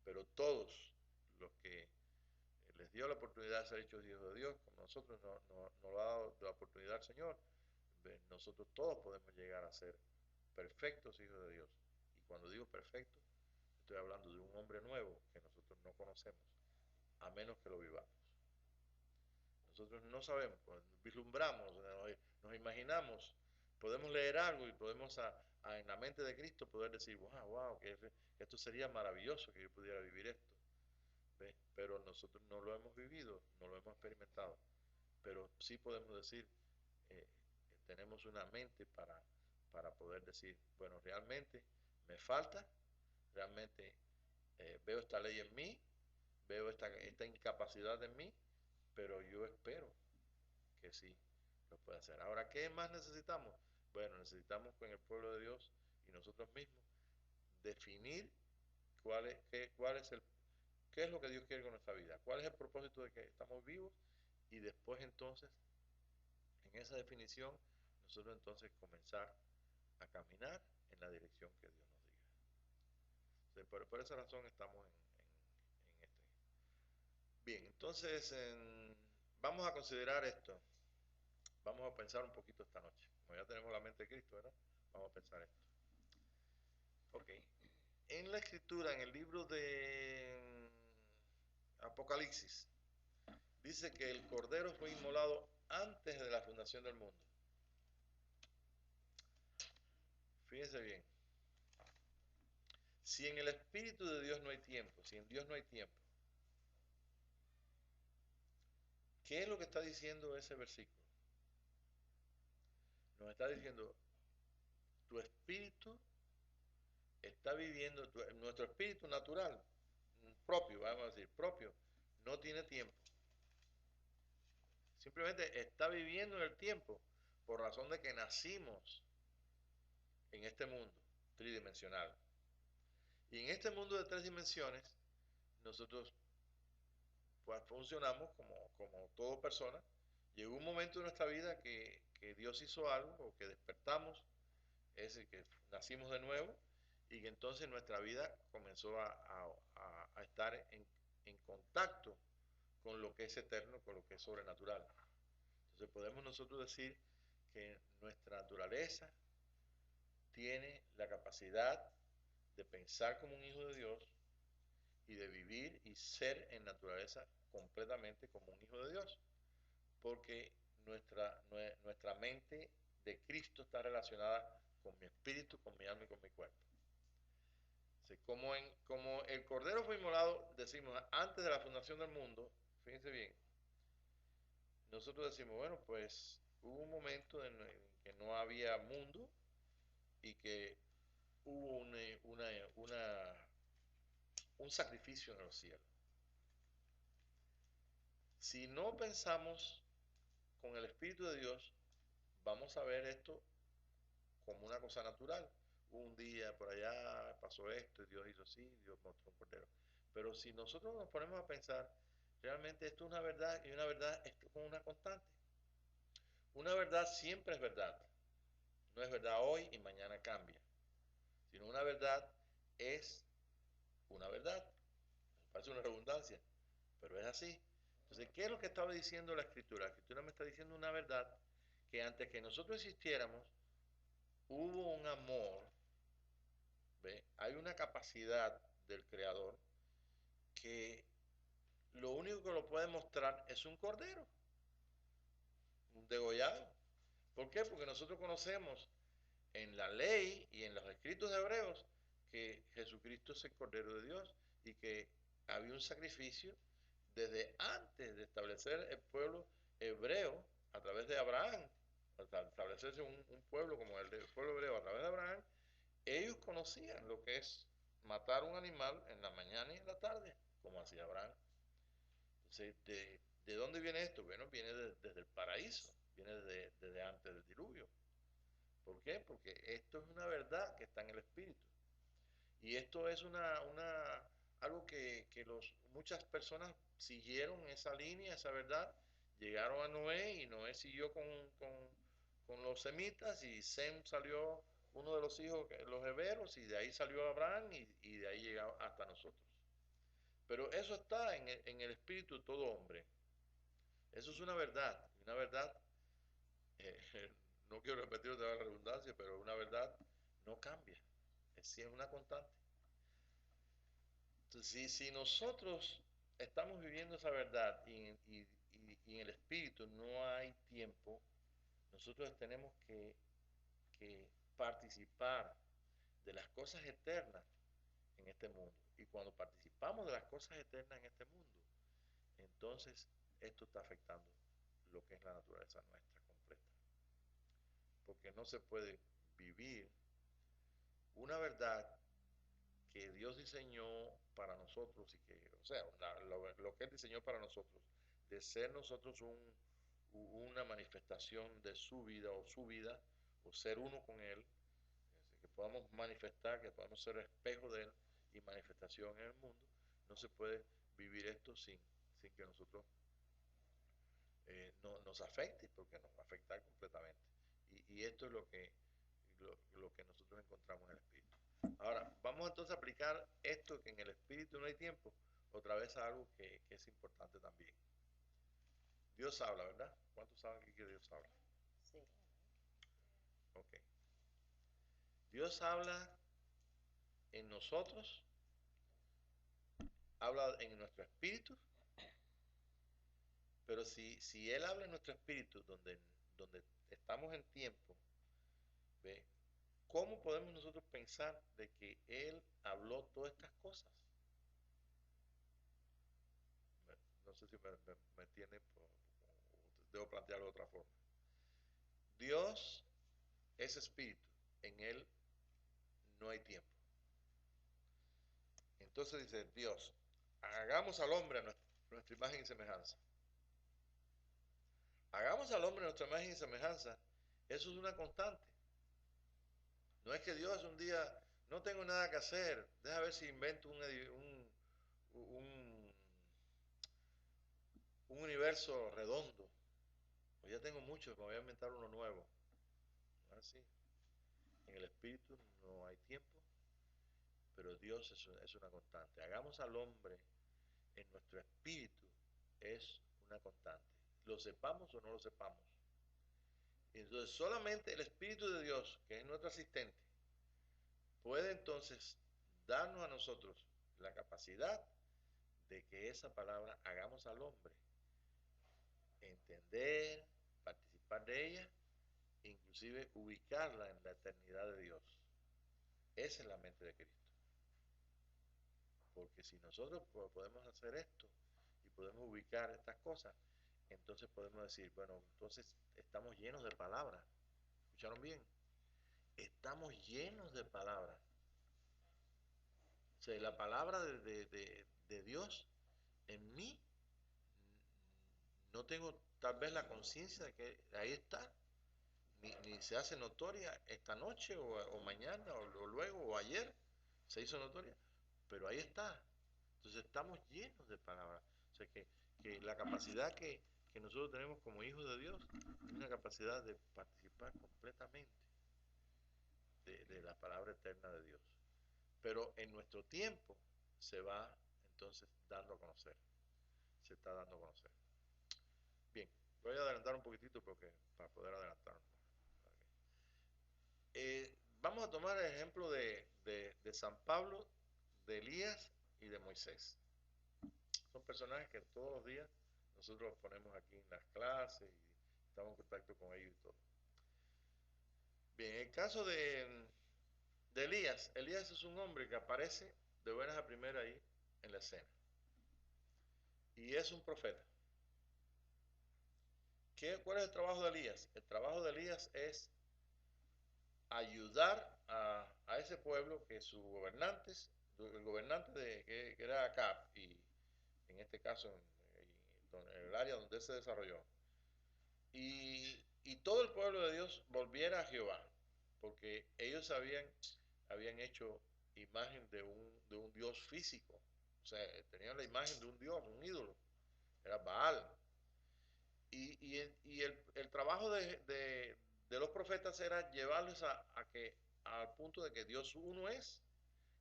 Pero todos los que les dio la oportunidad de ser hechos hijos de Dios, como nosotros nos lo ha dado la oportunidad el Señor, nosotros todos podemos llegar a ser perfectos hijos de Dios. Y cuando digo perfecto, estoy hablando de un hombre nuevo que nosotros no conocemos, a menos que lo vivamos. Nosotros no sabemos, pues, vislumbramos, nos imaginamos, podemos leer algo y podemos en la mente de Cristo poder decir, wow, que esto sería maravilloso que yo pudiera vivir esto. ¿Ve? Pero nosotros no lo hemos vivido, no lo hemos experimentado. Pero sí podemos decir, eh, tenemos una mente para poder decir, bueno, realmente me falta, realmente veo esta ley en mí, veo esta incapacidad en mí, pero yo espero que sí lo pueda hacer. Ahora, ¿qué más necesitamos? Bueno, necesitamos con el pueblo de Dios y nosotros mismos definir qué es lo que Dios quiere con nuestra vida, cuál es el propósito de que estamos vivos, y después entonces, en esa definición, nosotros entonces comenzar a caminar en la dirección que Dios nos diga. Entonces, por esa razón estamos en este. Bien, entonces vamos a considerar esto. Vamos a pensar un poquito esta noche. Como ya tenemos la mente de Cristo, ¿verdad? Vamos a pensar esto. Ok. En la escritura, en el libro de Apocalipsis, dice que el Cordero fue inmolado antes de la fundación del mundo. Fíjense bien. Si en el Espíritu de Dios no hay tiempo, si en Dios no hay tiempo, ¿qué es lo que está diciendo ese versículo? Nos está diciendo, tu espíritu está viviendo, nuestro espíritu natural, propio, vamos a decir, propio, no tiene tiempo. Simplemente está viviendo en el tiempo por razón de que nacimos en este mundo tridimensional. Y en este mundo de tres dimensiones, nosotros pues funcionamos como toda persona. Llegó un momento en nuestra vida que Dios hizo algo, o que despertamos, es decir, que nacimos de nuevo, y que entonces nuestra vida comenzó a estar en contacto con lo que es eterno, con lo que es sobrenatural. Entonces podemos nosotros decir que nuestra naturaleza tiene la capacidad de pensar como un hijo de Dios y de vivir y ser en naturaleza completamente como un hijo de Dios, porque nuestra mente de Cristo está relacionada con mi espíritu, con mi alma y con mi cuerpo. Como el Cordero fue inmolado, decimos, antes de la fundación del mundo, fíjense bien, nosotros decimos, bueno, pues hubo un momento en que no había mundo y que hubo un sacrificio en los cielos. Si no pensamos con el Espíritu de Dios, vamos a ver esto como una cosa natural. Un día por allá pasó esto y Dios hizo así, Dios mostró un cordero. Pero si nosotros nos ponemos a pensar, realmente esto es una verdad, y una verdad es como una constante. Una verdad siempre es verdad. No es verdad hoy y mañana cambia. Sino una verdad es una verdad. Parece una redundancia, pero es así. Entonces, ¿qué es lo que estaba diciendo la Escritura? La Escritura me está diciendo una verdad, que antes que nosotros existiéramos, hubo un amor, ¿ve? Hay una capacidad del Creador que lo único que lo puede mostrar es un cordero, un degollado. ¿Por qué? Porque nosotros conocemos en la ley y en los escritos de Hebreos que Jesucristo es el Cordero de Dios y que había un sacrificio desde antes de establecer el pueblo hebreo a través de Abraham, hasta establecerse un pueblo como el pueblo hebreo a través de Abraham. Ellos conocían lo que es matar un animal en la mañana y en la tarde, como hacía Abraham. Entonces, ¿de dónde viene esto? Bueno, viene desde el paraíso, viene desde antes del diluvio. ¿Por qué? Porque esto es una verdad que está en el Espíritu. Y esto es algo que muchas personas siguieron esa línea, esa verdad. Llegaron a Noé y Noé siguió con los semitas y Sem salió uno de los hijos, los heberos, y de ahí salió Abraham y de ahí llegó hasta nosotros. Pero eso está en el espíritu de todo hombre. Eso es una verdad, eh, no quiero repetir otra vez la redundancia, pero una verdad no cambia, es una constante. Entonces, si nosotros estamos viviendo esa verdad y en el espíritu no hay tiempo, nosotros tenemos que participar de las cosas eternas en este mundo. Y cuando participamos de las cosas eternas en este mundo, entonces esto está afectando lo que es la naturaleza nuestra completa. Porque no se puede vivir una verdad que Dios diseñó para nosotros y que, o sea, lo que Él diseñó para nosotros, de ser nosotros una manifestación de su vida o ser uno con Él, que podamos manifestar, que podamos ser espejo de Él y manifestación en el mundo, no se puede vivir esto sin que nosotros nos afecte, porque nos va a afectar completamente. Y esto es lo que nosotros encontramos en el Espíritu. Ahora, vamos entonces a aplicar esto que en el Espíritu no hay tiempo, otra vez a algo que es importante también. Dios habla, ¿verdad? ¿Cuántos saben aquí que Dios habla? Sí. Ok. Dios habla en nosotros, habla en nuestro espíritu, pero si Él habla en nuestro espíritu, donde estamos en tiempo, ¿ve? ¿Cómo podemos nosotros pensar de que Él habló todas estas cosas? No sé si me entienden, debo plantearlo de otra forma. Dios es espíritu, en Él no hay tiempo. Entonces dice Dios, hagamos al hombre a nuestra imagen y semejanza. Hagamos al hombre a nuestra imagen y semejanza. Eso es una constante. No es que Dios un día, no tengo nada que hacer, deja ver si invento un universo redondo. Pues ya tengo muchos, me voy a inventar uno nuevo. No es así. En el espíritu no hay tiempo, pero Dios es una constante. Hagamos al hombre en nuestro espíritu, es una constante. Lo sepamos o no lo sepamos. Entonces solamente el Espíritu de Dios, que es nuestro asistente, puede entonces darnos a nosotros la capacidad de que esa palabra hagamos al hombre, entender, participar de ella, e inclusive ubicarla en la eternidad de Dios. Esa es la mente de Cristo. Porque si nosotros podemos hacer esto y podemos ubicar estas cosas, entonces podemos decir, bueno, entonces estamos llenos de palabras. ¿Escucharon bien? Estamos llenos de palabras. O sea, la palabra de Dios en mí, no tengo tal vez la conciencia de que ahí está, ni se hace notoria esta noche o mañana o luego o ayer, se hizo notoria, pero ahí está. Entonces estamos llenos de palabras. O sea que la capacidad que nosotros tenemos como hijos de Dios es una capacidad de participar completamente de la palabra eterna de Dios. Pero en nuestro tiempo se va entonces dando a conocer. Se está dando a conocer. Bien, voy a adelantar un poquitito porque para poder adelantar. Vamos a tomar el ejemplo de San Pablo, de Elías y de Moisés. Son personajes que todos los días nosotros los ponemos aquí en las clases y estamos en contacto con ellos y todo. Bien, en el caso de Elías, Elías es un hombre que aparece de buenas a primeras ahí en la escena. Y es un profeta. ¿Cuál es el trabajo de Elías? El trabajo de Elías es ayudar a ese pueblo que sus gobernantes, el gobernante que era Acab, y en este caso en el área donde él se desarrolló, y todo el pueblo de Dios volviera a Jehová, porque ellos habían hecho imagen de un Dios físico, o sea, tenían la imagen de un Dios, un ídolo, era Baal. Y el trabajo de los profetas era llevarlos a que al punto de que Dios uno es,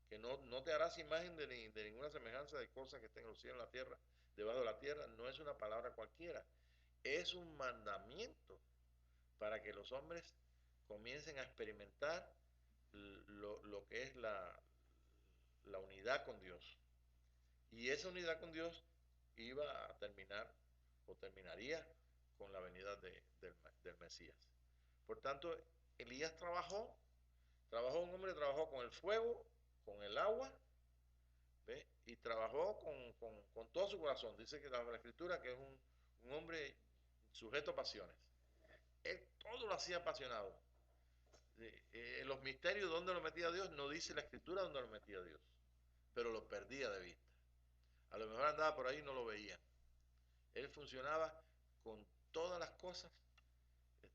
que no te harás imagen de ninguna semejanza de cosas que estén en los cielos, en la tierra, debajo de la tierra. No es una palabra cualquiera, es un mandamiento para que los hombres comiencen a experimentar lo que es la unidad con Dios. Y esa unidad con Dios iba a terminar o terminaría con la venida del Mesías. Por tanto, Elías un hombre trabajó con el fuego, con el agua, ¿ve? Y trabajó con todo su corazón. Dice que la escritura que es un hombre sujeto a pasiones. Él todo lo hacía apasionado. Los misterios donde lo metía Dios, no dice la escritura donde lo metía Dios, pero lo perdía de vista. A lo mejor andaba por ahí y no lo veía. Él funcionaba con todas las cosas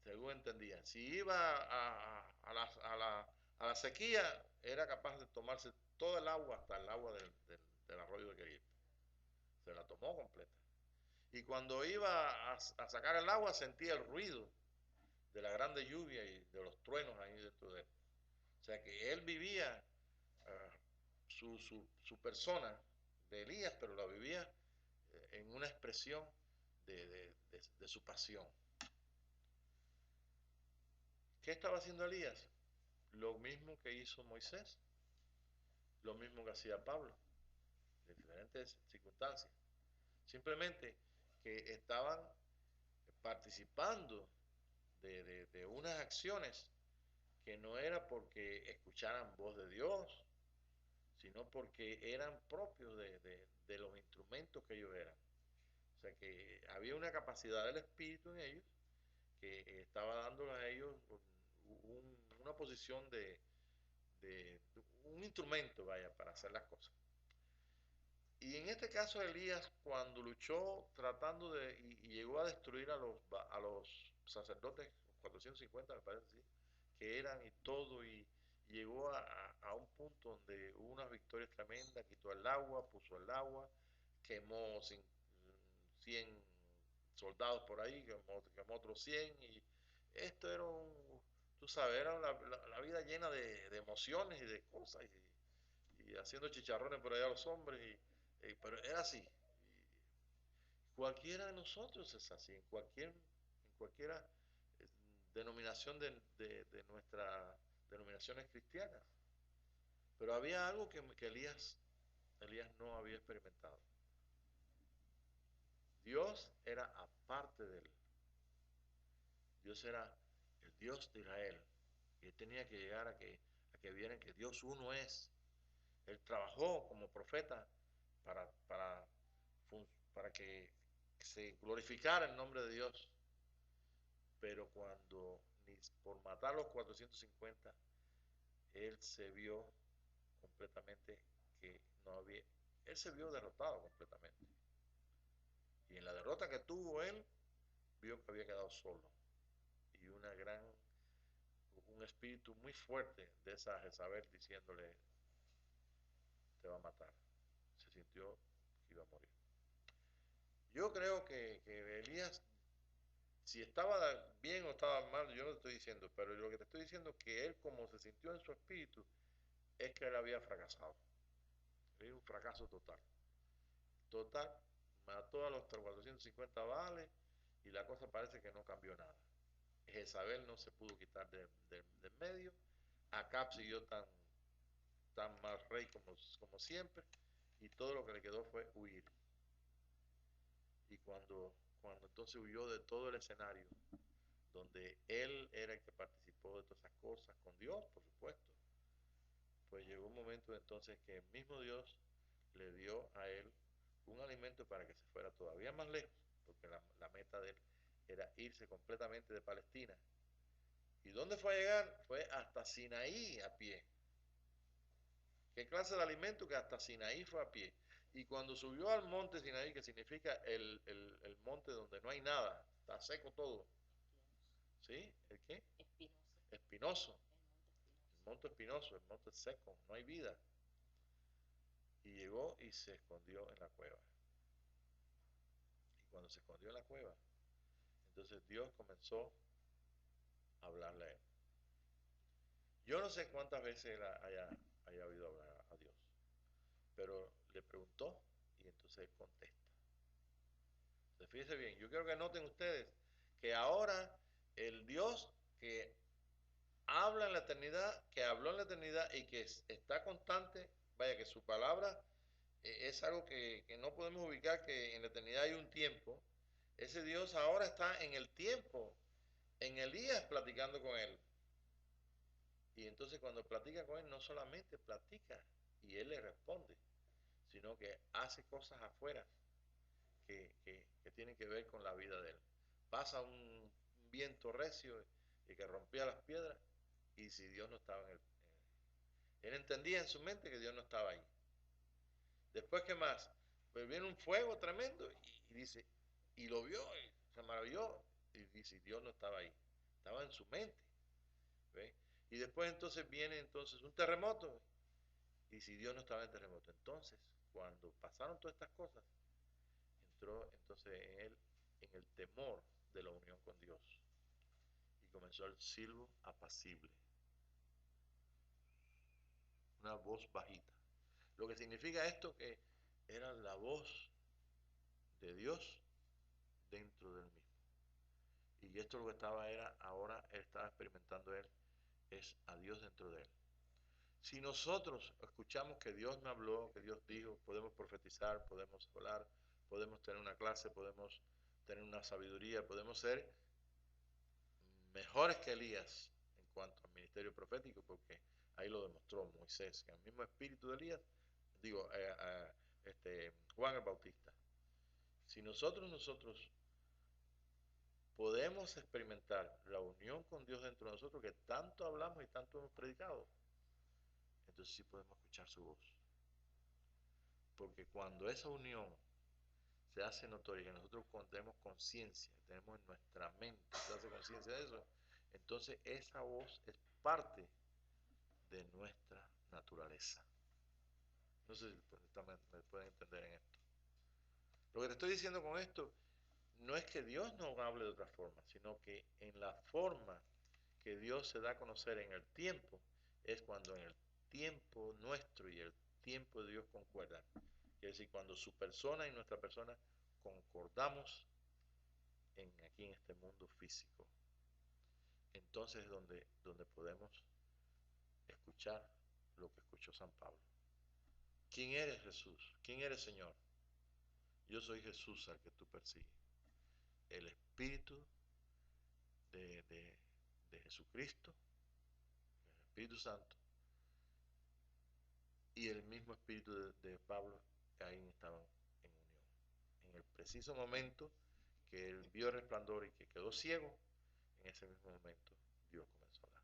según entendía. Si iba a la sequía, era capaz de tomarse todo el agua, hasta el agua del arroyo de Queripe. Se la tomó completa. Y cuando iba a sacar el agua, sentía el ruido de la grande lluvia y de los truenos ahí dentro de él. O sea que él vivía su persona de Elías, pero la vivía en una expresión de su pasión. ¿Qué estaba haciendo Elías? Lo mismo que hizo Moisés, lo mismo que hacía Pablo, de diferentes circunstancias. Simplemente que estaban participando de unas acciones que no era porque escucharan voz de Dios, sino porque eran propios de los instrumentos que ellos eran. O sea que había una capacidad del Espíritu en ellos que estaba dándoles a ellos una posición de un instrumento, vaya, para hacer las cosas. Y en este caso Elías, cuando luchó tratando y llegó a destruir a los sacerdotes, 450 me parece, ¿sí? Que eran y todo, y llegó a un punto donde hubo unas victorias tremendas, quitó el agua, puso el agua, quemó 100 soldados por ahí, quemó otros 100, y esto era tú sabes, era la vida llena de emociones y de cosas, y haciendo chicharrones por allá a los hombres, pero era así. Cualquiera de nosotros es así, en cualquiera denominación de nuestras denominaciones cristianas. Pero había algo que Elías no había experimentado. Dios era aparte de él. Dios era el Dios de Israel. Y él tenía que llegar a que vieran que Dios uno es. Él trabajó como profeta para que se glorificara el nombre de Dios. Pero cuando, ni por matar a los 450, él se vio completamente que no había, él se vio derrotado completamente. Y en la derrota que tuvo él, vio que había quedado solo. Y un espíritu muy fuerte de esa Jezabel diciéndole, te va a matar. Se sintió que iba a morir. Yo creo que Elías, si estaba bien o estaba mal, yo no te estoy diciendo, pero lo que te estoy diciendo es que él, como se sintió en su espíritu, es que él había fracasado. Era un fracaso total. Total, mató a los 450 Baales y la cosa parece que no cambió nada. Jezabel no se pudo quitar del medio. Acab siguió tan mal rey como siempre, y todo lo que le quedó fue huir. Y cuando entonces huyó de todo el escenario, donde él era el que participó de todas esas cosas, con Dios, por supuesto, pues llegó un momento entonces que el mismo Dios le dio a él un alimento para que se fuera todavía más lejos, porque la meta de él era irse completamente de Palestina. ¿Y dónde fue a llegar? Fue hasta Sinaí a pie. ¿Qué clase de alimento? Que hasta Sinaí fue a pie. Y cuando subió al monte Sinaí, que significa el monte donde no hay nada, está seco todo. ¿Sí? ¿El qué? Espinoso. Espinoso. El monte espinoso, el monte seco, no hay vida. Y llegó y se escondió en la cueva. Y cuando se escondió en la cueva, entonces Dios comenzó a hablarle a él. Yo no sé cuántas veces él haya oído hablar a Dios, pero le preguntó y entonces él contesta. Entonces, fíjense bien, yo quiero que noten ustedes que ahora el Dios que habla en la eternidad, que habló en la eternidad y que está constante, vaya que su palabra es algo que no podemos ubicar, que en la eternidad hay un tiempo. Ese Dios ahora está en el tiempo, en Elías platicando con él. Y entonces cuando platica con él, no solamente platica y él le responde, sino que hace cosas afuera que tienen que ver con la vida de él. Pasa un viento recio y que rompía las piedras, y si Dios no estaba en él. Él entendía en su mente que Dios no estaba ahí. Después, ¿qué más? Pues viene un fuego tremendo y dice, y lo vio, y se maravilló, y dice, Dios no estaba ahí, estaba en su mente. ¿Ve? Y después entonces viene entonces un terremoto, y si Dios no estaba en el terremoto. Entonces, cuando pasaron todas estas cosas, entró entonces en él en el temor de la unión con Dios, y comenzó el silbo apacible, una voz bajita. Lo que significa esto que era la voz de Dios dentro del mismo. Y esto lo que estaba era, ahora él estaba experimentando él, es a Dios dentro de él. Si nosotros escuchamos que Dios me habló, que Dios dijo, podemos profetizar, podemos hablar, podemos tener una clase, podemos tener una sabiduría, podemos ser mejores que Elías en cuanto al ministerio profético, porque ahí lo demostró Moisés, que el mismo espíritu de Elías, digo, Juan el Bautista. Si nosotros podemos experimentar la unión con Dios dentro de nosotros, que tanto hablamos y tanto hemos predicado, entonces sí podemos escuchar su voz. Porque cuando esa unión se hace notoria, que nosotros tenemos conciencia, tenemos en nuestra mente, se hace conciencia de eso, entonces esa voz es parte de nuestra naturaleza. No sé si me pueden entender en esto. Lo que te estoy diciendo con esto no es que Dios no hable de otra forma, sino que en la forma que Dios se da a conocer en el tiempo, es cuando en el tiempo nuestro y el tiempo de Dios concuerdan. Es decir, cuando su persona y nuestra persona concordamos aquí en este mundo físico. Entonces es donde podemos escuchar lo que escuchó San Pablo. ¿Quién eres, Jesús? ¿Quién eres, Señor? Yo soy Jesús al que tú persigues. El Espíritu de Jesucristo, el Espíritu Santo, y el mismo Espíritu de Pablo, que ahí estaban en unión. En el preciso momento que él vio el resplandor y que quedó ciego, en ese mismo momento Dios comenzó a hablar.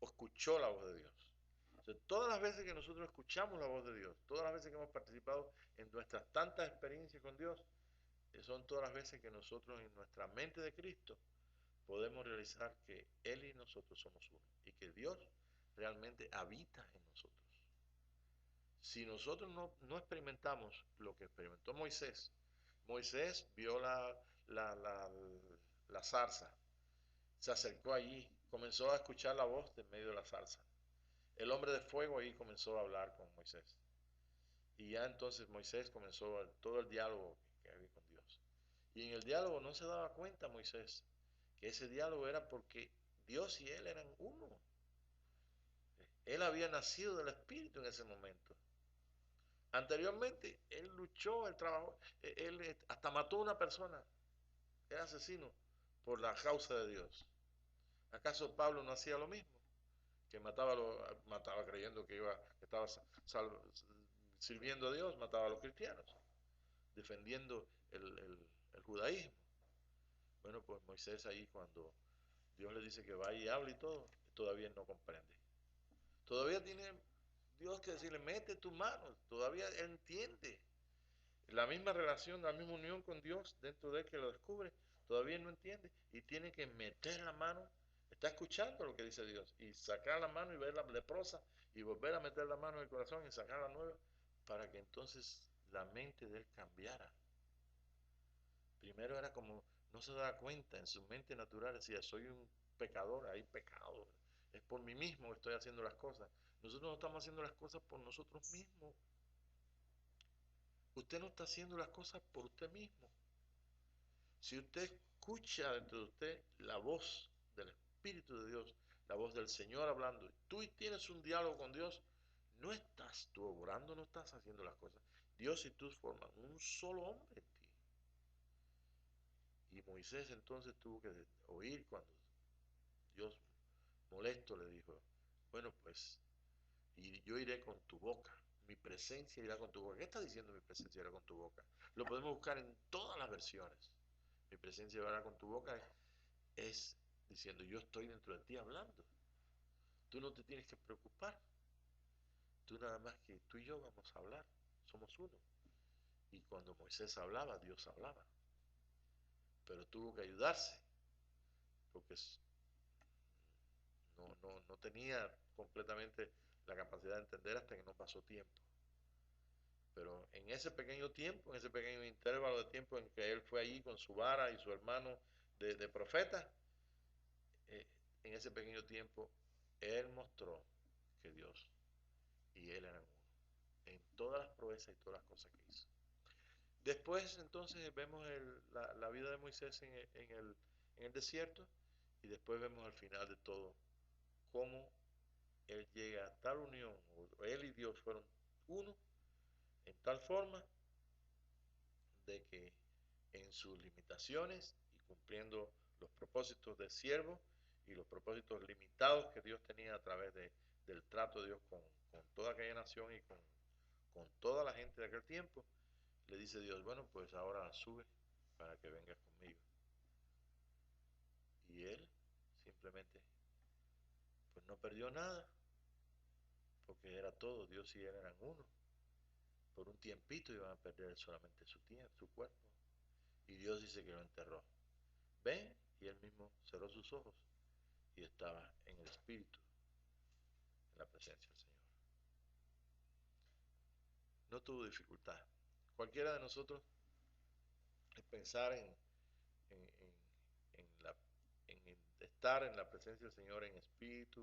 O escuchó la voz de Dios. Entonces, todas las veces que nosotros escuchamos la voz de Dios, todas las veces que hemos participado en nuestras tantas experiencias con Dios, son todas las veces que nosotros en nuestra mente de Cristo podemos realizar que Él y nosotros somos uno y que Dios realmente habita en nosotros. Si nosotros no experimentamos lo que experimentó Moisés, Moisés vio la zarza, se acercó allí, comenzó a escuchar la voz de medio de la zarza. El hombre de fuego ahí comenzó a hablar con Moisés. Y ya entonces Moisés comenzó todo el diálogo que había con Dios. Y en el diálogo no se daba cuenta Moisés que ese diálogo era porque Dios y él eran uno. Él había nacido del Espíritu en ese momento. Anteriormente, él luchó, él trabajó, él hasta mató a una persona, era asesino, por la causa de Dios. ¿Acaso Pablo no hacía lo mismo? Que mataba creyendo que estaba sirviendo a Dios, mataba a los cristianos, defendiendo el judaísmo. Bueno, pues Moisés ahí cuando Dios le dice que vaya y hable y todo, todavía no comprende. Todavía tiene Dios que decirle, mete tus manos, todavía él entiende. La misma relación, la misma unión con Dios dentro de él que lo descubre, todavía no entiende y tiene que meter la mano, está escuchando lo que dice Dios y sacar la mano y ver la leprosa y volver a meter la mano en el corazón y sacar la nueva para que entonces la mente de él cambiara. Primero era como, no se daba cuenta, en su mente natural decía, soy un pecador, hay pecado, es por mí mismo que estoy haciendo las cosas. Nosotros no estamos haciendo las cosas por nosotros mismos. Usted no está haciendo las cosas por usted mismo. Si usted escucha dentro de usted la voz del Espíritu de Dios, la voz del Señor hablando, tú tienes un diálogo con Dios, no estás tú orando, no estás haciendo las cosas. Dios y tú forman un solo hombre en ti. Y Moisés entonces tuvo que oír cuando Dios molesto le dijo, bueno pues, y yo iré con tu boca, mi presencia irá con tu boca. ¿Qué está diciendo mi presencia irá con tu boca? Lo podemos buscar en todas las versiones. Mi presencia irá con tu boca es diciendo, yo estoy dentro de ti hablando. Tú no te tienes que preocupar. Tú nada más que tú y yo vamos a hablar. Somos uno. Y cuando Moisés hablaba, Dios hablaba. Pero tuvo que ayudarse, porque no tenía completamente la capacidad de entender hasta que no pasó tiempo. Pero en ese pequeño tiempo, en ese pequeño intervalo de tiempo en que él fue allí con su vara y su hermano de profeta, eh, en ese pequeño tiempo, él mostró que Dios y él eran uno, en todas las proezas y todas las cosas que hizo. Después entonces vemos la vida de Moisés en el desierto y después vemos al final de todo cómo él llega a tal unión, o él y Dios fueron uno en tal forma de que en sus limitaciones y cumpliendo los propósitos de siervo y los propósitos limitados que Dios tenía a través del trato de Dios con toda aquella nación y con toda la gente de aquel tiempo, le dice Dios, bueno, pues ahora sube para que vengas conmigo. Y él simplemente, pues no perdió nada, porque era todo, Dios y él eran uno. Por un tiempito iban a perder solamente su tiempo, su cuerpo. Y Dios dice que lo enterró. Ven, y él mismo cerró sus ojos y estaba en el Espíritu, en la presencia del Señor. No tuvo dificultad. Cualquiera de nosotros es pensar en, en, en la, en estar en la presencia del Señor en espíritu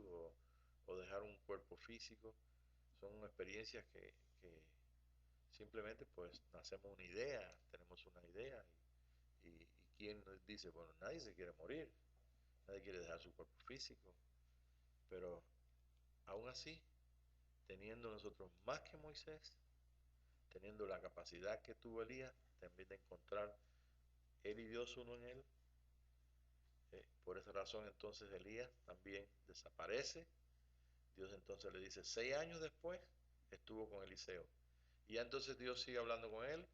o dejar un cuerpo físico. Son experiencias que simplemente pues nacemos una idea, tenemos una idea y quien dice, bueno, nadie se quiere morir, nadie quiere dejar su cuerpo físico, pero aún así, teniendo nosotros más que Moisés, teniendo la capacidad que tuvo Elías, también de encontrar él y Dios uno en él, por esa razón entonces Elías también desaparece. Dios entonces le dice, 6 años después estuvo con Eliseo. Y ya entonces Dios sigue hablando con él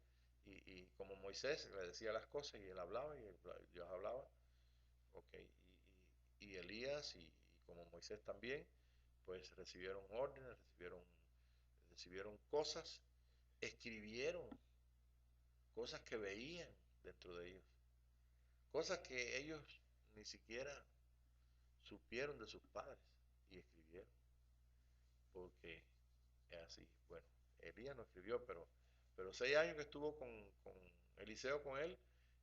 y como Moisés le decía las cosas y él hablaba y Dios hablaba. Okay. Y Elías y como Moisés también, pues recibieron órdenes, recibieron cosas, escribieron cosas que veían dentro de ellos, cosas que ellos ni siquiera supieron de sus padres y escribieron, porque es así. Bueno, Elías no escribió, pero 6 años que estuvo con Eliseo con él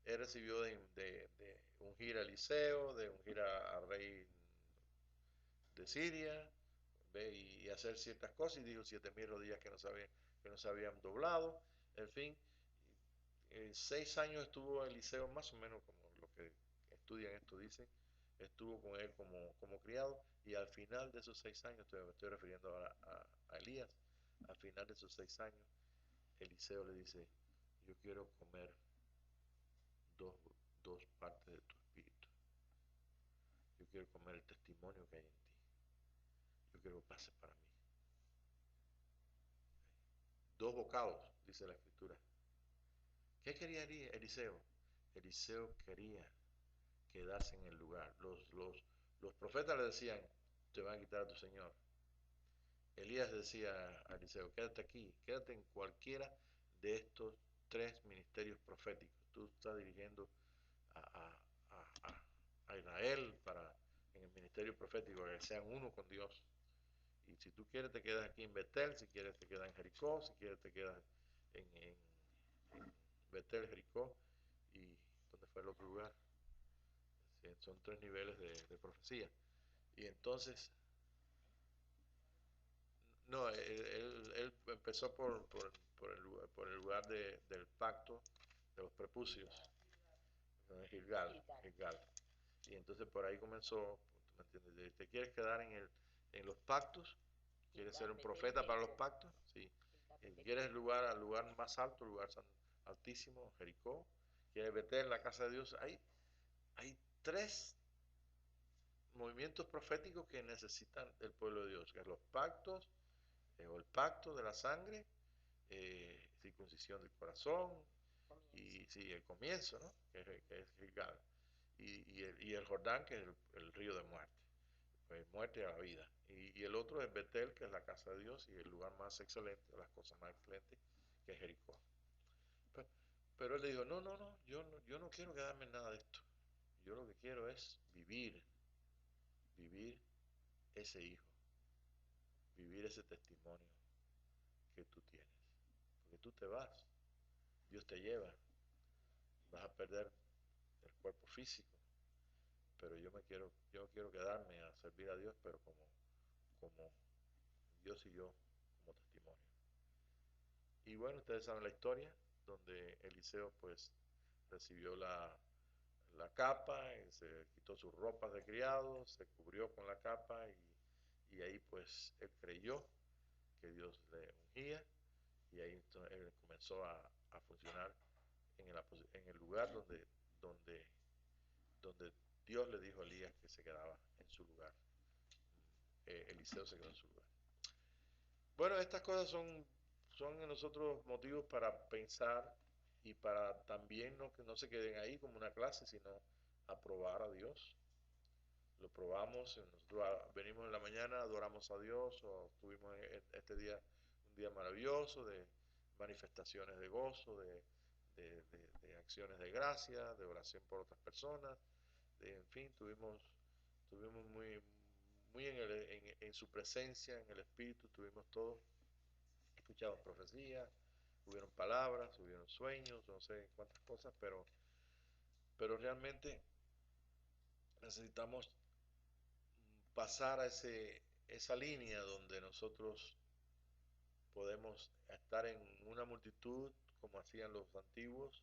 recibió de ungir a Eliseo, de ungir a rey de Siria, ¿ve? Y hacer ciertas cosas, y dijo 7.000 rodillas que no se habían doblado, en fin. 6 años estuvo Eliseo, más o menos como los que estudian esto dicen, estuvo con él como criado, y al final de esos 6 años, me estoy refiriendo a Elías, al final de esos 6 años, Eliseo le dice, yo quiero comer dos, dos partes de tu espíritu, yo quiero comer el testimonio que hay en ti, yo quiero que pases para mí. 2 bocados, dice la escritura. ¿Qué quería Eliseo? Eliseo quería quedarse en el lugar. Los profetas le decían, te van a quitar a tu Señor. Elías decía a Eliseo, quédate aquí, quédate en cualquiera de estos 3 ministerios proféticos. Tú estás dirigiendo a, a Israel en el ministerio profético, que sean uno con Dios. Y si tú quieres te quedas aquí en Betel, si quieres te quedas en Jericó, si quieres te quedas en Betel, Jericó, y ¿dónde fue el otro lugar? Sí, son 3 niveles de profecía. Y entonces, no, él empezó por el lugar del pacto de los prepucios, Gilgal. Y entonces por ahí comenzó, ¿me entiendes? ¿Te quieres quedar en los pactos? ¿Quieres ser un profeta para los pactos? Sí. ¿Quieres al lugar más alto, lugar altísimo, Jericó? ¿Quieres meter en la casa de Dios? Hay tres movimientos proféticos que necesitan el pueblo de Dios, que es los pactos, o el pacto de la sangre, circuncisión del corazón, y sí, el comienzo, ¿no? Que es Gilgal, y el Jordán, que es el río de muerte, pues muerte a la vida, y el otro es Betel, que es la casa de Dios, y el lugar más excelente, las cosas más excelentes, que es Jericó. Pues, pero él le dijo, no, yo no quiero quedarme en nada de esto, yo lo que quiero es vivir ese hijo, vivir ese testimonio que tú tienes, porque tú te vas, Dios te lleva, vas a perder el cuerpo físico, pero yo quiero quedarme a servir a Dios, pero como Dios y yo, como testimonio. Y bueno, ustedes saben la historia, donde Eliseo pues recibió la capa, y se quitó sus ropas de criado, se cubrió con la capa, y ahí pues él creyó que Dios le ungía, y ahí él comenzó a funcionar en el lugar donde, donde Dios le dijo a Elías que se quedaba en su lugar. Eliseo se quedó en su lugar. Bueno, estas cosas son en nosotros motivos para pensar, y para también que no se queden ahí como una clase, sino a probar a Dios. Lo probamos, nosotros venimos en la mañana, adoramos a Dios, o tuvimos este día un día maravilloso de manifestaciones de gozo, de acciones de gracia, de oración por otras personas, en fin, tuvimos muy en su presencia, en el Espíritu, tuvimos todo, escuchamos profecías, hubieron palabras, hubieron sueños, no sé cuántas cosas, pero realmente necesitamos pasar a esa línea donde nosotros podemos estar en una multitud como hacían los antiguos,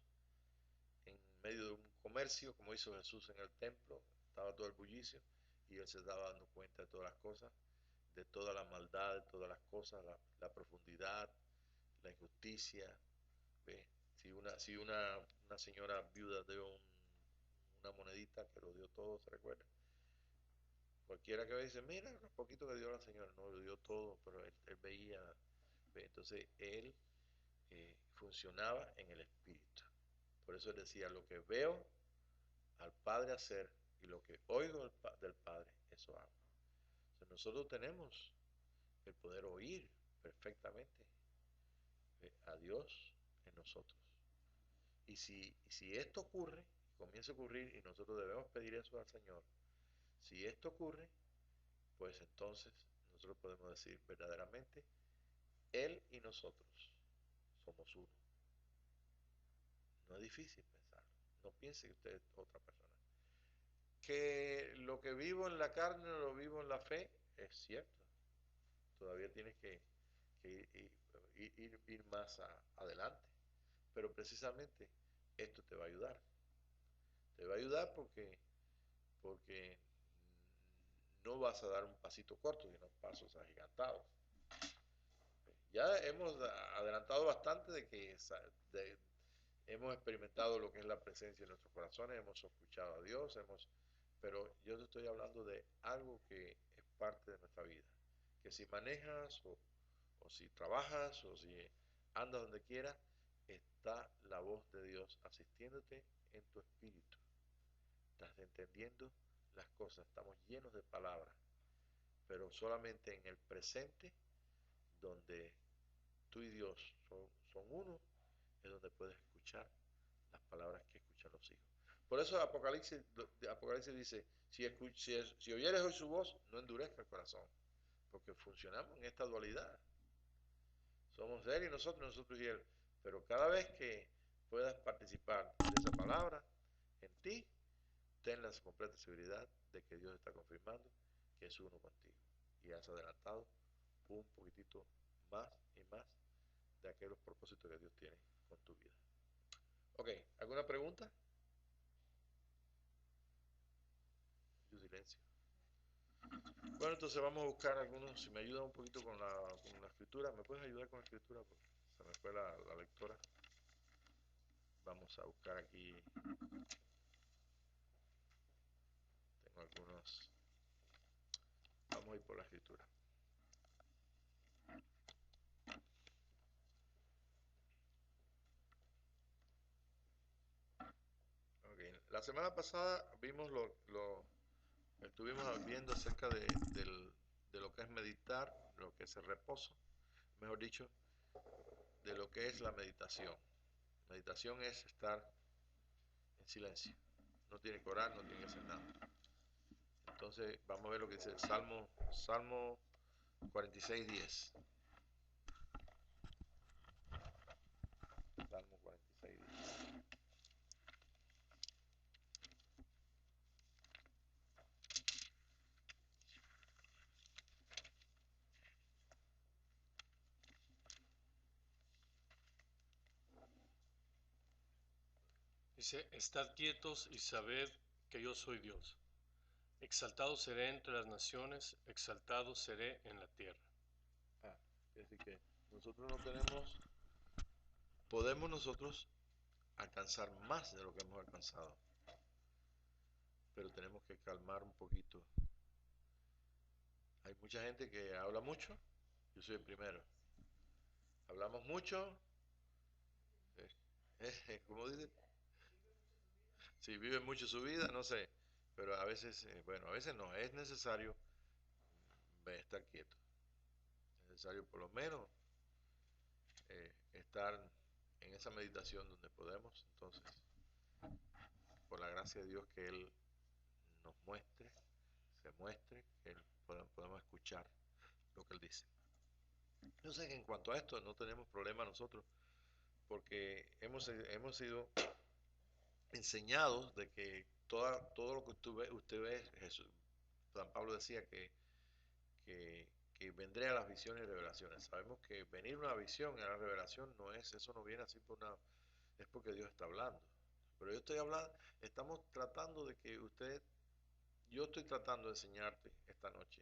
en medio de un comercio, como hizo Jesús en el templo, estaba todo el bullicio, y él se estaba dando cuenta de todas las cosas, de toda la maldad, de todas las cosas, la profundidad, la injusticia. ¿Ve? Si una señora viuda dio una monedita que lo dio todo, ¿se recuerda? Cualquiera que ve dice, mira, lo poquito que dio la señora, no, lo dio todo, pero él veía, ¿ve? Entonces él funcionaba en el Espíritu. Por eso él decía, lo que veo al Padre hacer y lo que oigo del Padre, eso hago. Entonces nosotros tenemos el poder oír perfectamente a Dios en nosotros. Y si esto ocurre, comienza a ocurrir, y nosotros debemos pedir eso al Señor, si esto ocurre, pues entonces nosotros podemos decir verdaderamente, Él y nosotros somos uno. No es difícil pensarlo. No piense que usted es otra persona. Que lo que vivo en la carne lo vivo en la fe, es cierto. Todavía tienes que ir más adelante. Pero precisamente esto te va a ayudar. Te va a ayudar porque no vas a dar un pasito corto, sino pasos agigantados. Ya hemos adelantado bastante de- hemos experimentado lo que es la presencia en nuestros corazones, hemos escuchado a Dios, pero yo te estoy hablando de algo que es parte de nuestra vida. Que si manejas o si trabajas o si andas donde quiera, está la voz de Dios asistiéndote en tu espíritu. Estás entendiendo las cosas, estamos llenos de palabras, pero solamente en el presente, donde tú y Dios son uno, es donde puedes escuchar las palabras que escuchan los hijos. Por eso Apocalipsis dice, si oyeres hoy su voz, no endurezca el corazón, porque funcionamos en esta dualidad. Somos Él y nosotros y Él. Pero cada vez que puedas participar de esa palabra en ti, ten la completa seguridad de que Dios está confirmando que es uno contigo. Y has adelantado un poquitito más y más de aquellos propósitos que Dios tiene con tu vida. Ok, ¿alguna pregunta? Yo silencio. Bueno, entonces vamos a buscar algunos, si me ayudan un poquito con la escritura, ¿me puedes ayudar con la escritura? Porque se me fue la lectora. Vamos a buscar aquí, tengo algunos, vamos a ir por la escritura. Okay. La semana pasada vimos estuvimos viendo acerca de lo que es meditar, lo que es el reposo, mejor dicho, de lo que es la meditación. Meditación es estar en silencio. No tiene que orar, no tiene que hacer nada. Entonces vamos a ver lo que dice el Salmo 46:10. Salmo 46:10. Dice, estad quietos y sabed que yo soy Dios. Exaltado seré entre las naciones, exaltado seré en la tierra. Es decir que nosotros podemos nosotros alcanzar más de lo que hemos alcanzado, pero tenemos que calmar un poquito. Hay mucha gente que habla mucho, yo soy el primero. Hablamos mucho, como dice, si viven mucho su vida, no sé, pero a veces, bueno, a veces no, es necesario estar quieto, es necesario por lo menos estar en esa meditación donde podemos, entonces, por la gracia de Dios, que Él nos muestre, se muestre, que podamos escuchar lo que Él dice. Yo sé que en cuanto a esto no tenemos problema nosotros, porque hemos sido enseñados de que todo lo que usted ve, Jesús, San Pablo decía que vendré a las visiones y revelaciones. Sabemos que venir una visión a la revelación no es, eso no viene así es porque Dios está hablando. Pero estamos tratando de que yo estoy tratando de enseñarte esta noche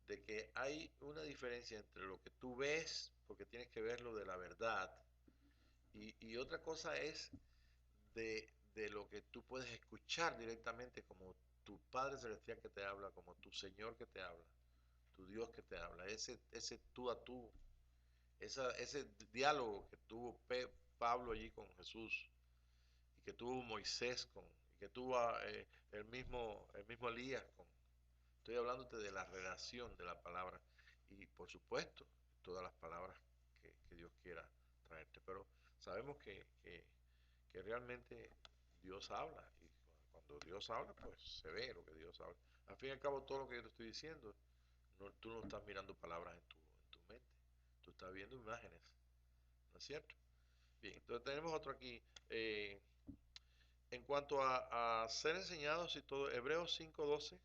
de que hay una diferencia entre lo que tú ves, porque tienes que verlo de la verdad, y otra cosa es de lo que tú puedes escuchar directamente como tu Padre Celestial que te habla, como tu Señor que te habla, tu Dios que te habla, ese tú a tú, ese diálogo que tuvo Pablo allí con Jesús y que tuvo Moisés y que tuvo el mismo Elías estoy hablándote de la relación de la palabra y por supuesto todas las palabras que Dios quiera traerte, pero sabemos que realmente Dios habla y cuando Dios habla pues se ve lo que Dios habla. Al fin y al cabo todo lo que yo te estoy diciendo, tú no estás mirando palabras en tu mente, tú estás viendo imágenes, ¿no es cierto? Bien, entonces tenemos otro aquí. En cuanto a ser enseñados y todo, Hebreos 5:12,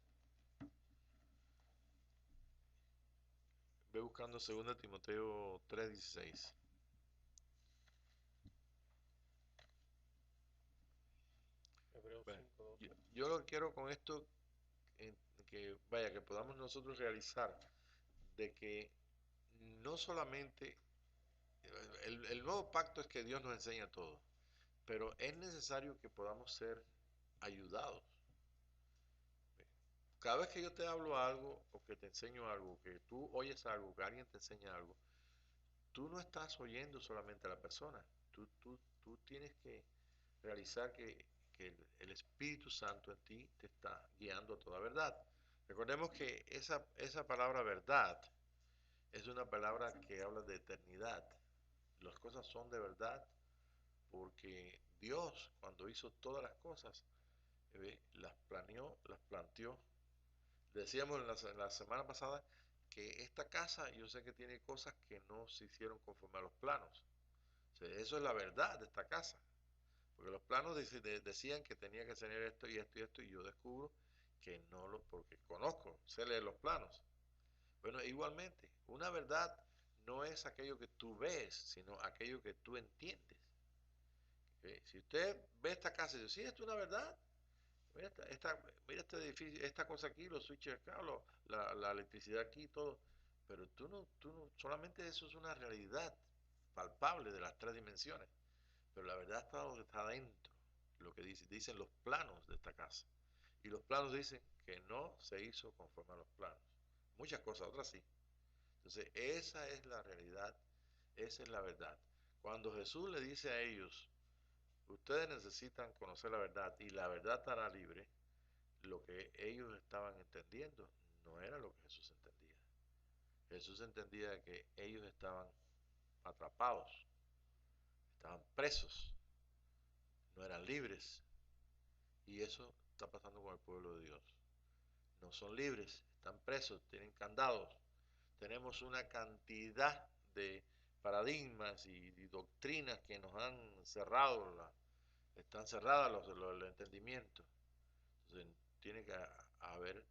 ve buscando 2 Timoteo 3:16. Hebreos Bueno, 5:12. yo lo que quiero con esto, que vaya, que podamos nosotros realizar, de que no solamente, el nuevo pacto es que Dios nos enseña todo, pero es necesario que podamos ser ayudados. Cada vez que yo te hablo algo o que te enseño algo, que tú oyes algo, que alguien te enseña algo, tú no estás oyendo solamente a la persona, tú tienes que realizar que el Espíritu Santo en ti te está guiando a toda verdad. Recordemos que esa palabra verdad es una palabra que habla de eternidad. Las cosas son de verdad porque Dios, cuando hizo todas las cosas, las planeó, las planteó. Decíamos en la semana pasada que esta casa yo sé que tiene cosas que no se hicieron conforme a los planos. O sea, eso es la verdad de esta casa. Porque los planos decían que tenía que tener esto y esto y esto, y yo descubro que no lo, porque conozco, sé leer los planos. Bueno, igualmente, una verdad no es aquello que tú ves, sino aquello que tú entiendes. Si usted ve esta casa y dice, sí, esto es una verdad, mira este edificio, esta cosa aquí, los switches acá, la electricidad aquí, todo, pero tú no, solamente eso es una realidad palpable de las tres dimensiones, pero la verdad está lo que está adentro, lo que dicen los planos de esta casa. Y los planos dicen que no se hizo conforme a los planos. Muchas cosas, otras sí. Entonces, esa es la realidad, esa es la verdad. Cuando Jesús le dice a ellos, ustedes necesitan conocer la verdad y la verdad estará libre, lo que ellos estaban entendiendo no era lo que Jesús entendía. Jesús entendía que ellos estaban atrapados, estaban presos, no eran libres. Y eso está pasando con el pueblo de Dios. No son libres, están presos, tienen candados. Tenemos una cantidad de paradigmas y doctrinas que nos han cerrado, están cerradas el entendimiento. Entonces tiene que haber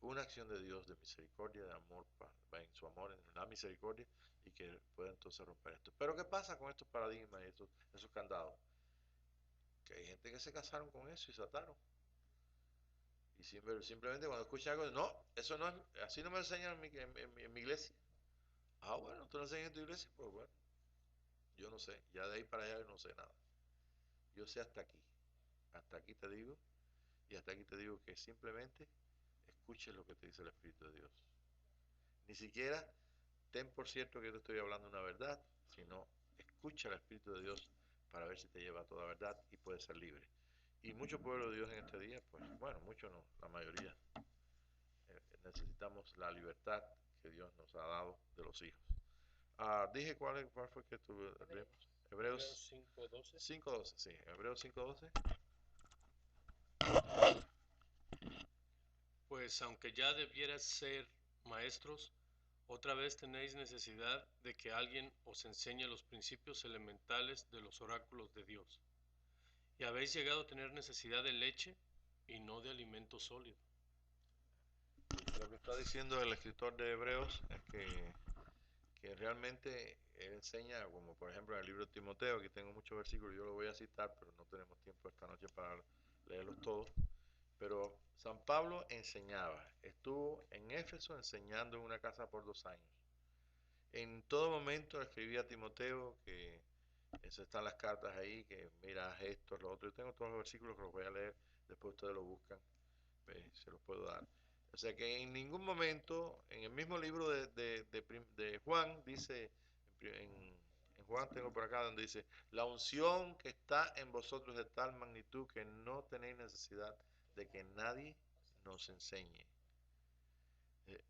una acción de Dios de misericordia, de amor, en su amor, en la misericordia, y que pueda entonces romper esto. Pero ¿qué pasa con estos paradigmas y esos candados? Que hay gente que se casaron con eso y se ataron. Y simplemente cuando escuchan algo, no, eso no es, así no me enseñan en mi iglesia. Ah, bueno, tú no enseñas en tu iglesia, pues bueno, yo no sé, ya de ahí para allá yo no sé nada. Yo sé hasta aquí te digo, y hasta aquí te digo que simplemente escuches lo que te dice el Espíritu de Dios. Ni siquiera ten por cierto que yo te estoy hablando una verdad, sino escucha al Espíritu de Dios para ver si te lleva a toda verdad y puedes ser libre. Y mucho pueblo de Dios en este día, pues bueno, muchos no, la mayoría, necesitamos la libertad que Dios nos ha dado de los hijos. Dije cuál fue que leemos. Hebreos 5:12. 5:12, sí, Hebreos 5:12. Pues aunque ya debierais ser maestros, otra vez tenéis necesidad de que alguien os enseñe los principios elementales de los oráculos de Dios. Y habéis llegado a tener necesidad de leche y no de alimento sólido. Lo que está diciendo el escritor de Hebreos es que realmente él enseña, como por ejemplo en el libro de Timoteo, aquí tengo muchos versículos, yo lo voy a citar, pero no tenemos tiempo esta noche para leerlos todos. Pero San Pablo enseñaba, estuvo en Éfeso enseñando en una casa por 2 años. En todo momento escribía a Timoteo, que eso están las cartas ahí, que mira esto, lo otro. Yo tengo todos los versículos que los voy a leer, después ustedes lo buscan, se los puedo dar. O sea que en ningún momento, en el mismo libro de Juan, dice, en Juan tengo por acá donde dice, la unción que está en vosotros de tal magnitud que no tenéis necesidad de que nadie nos enseñe.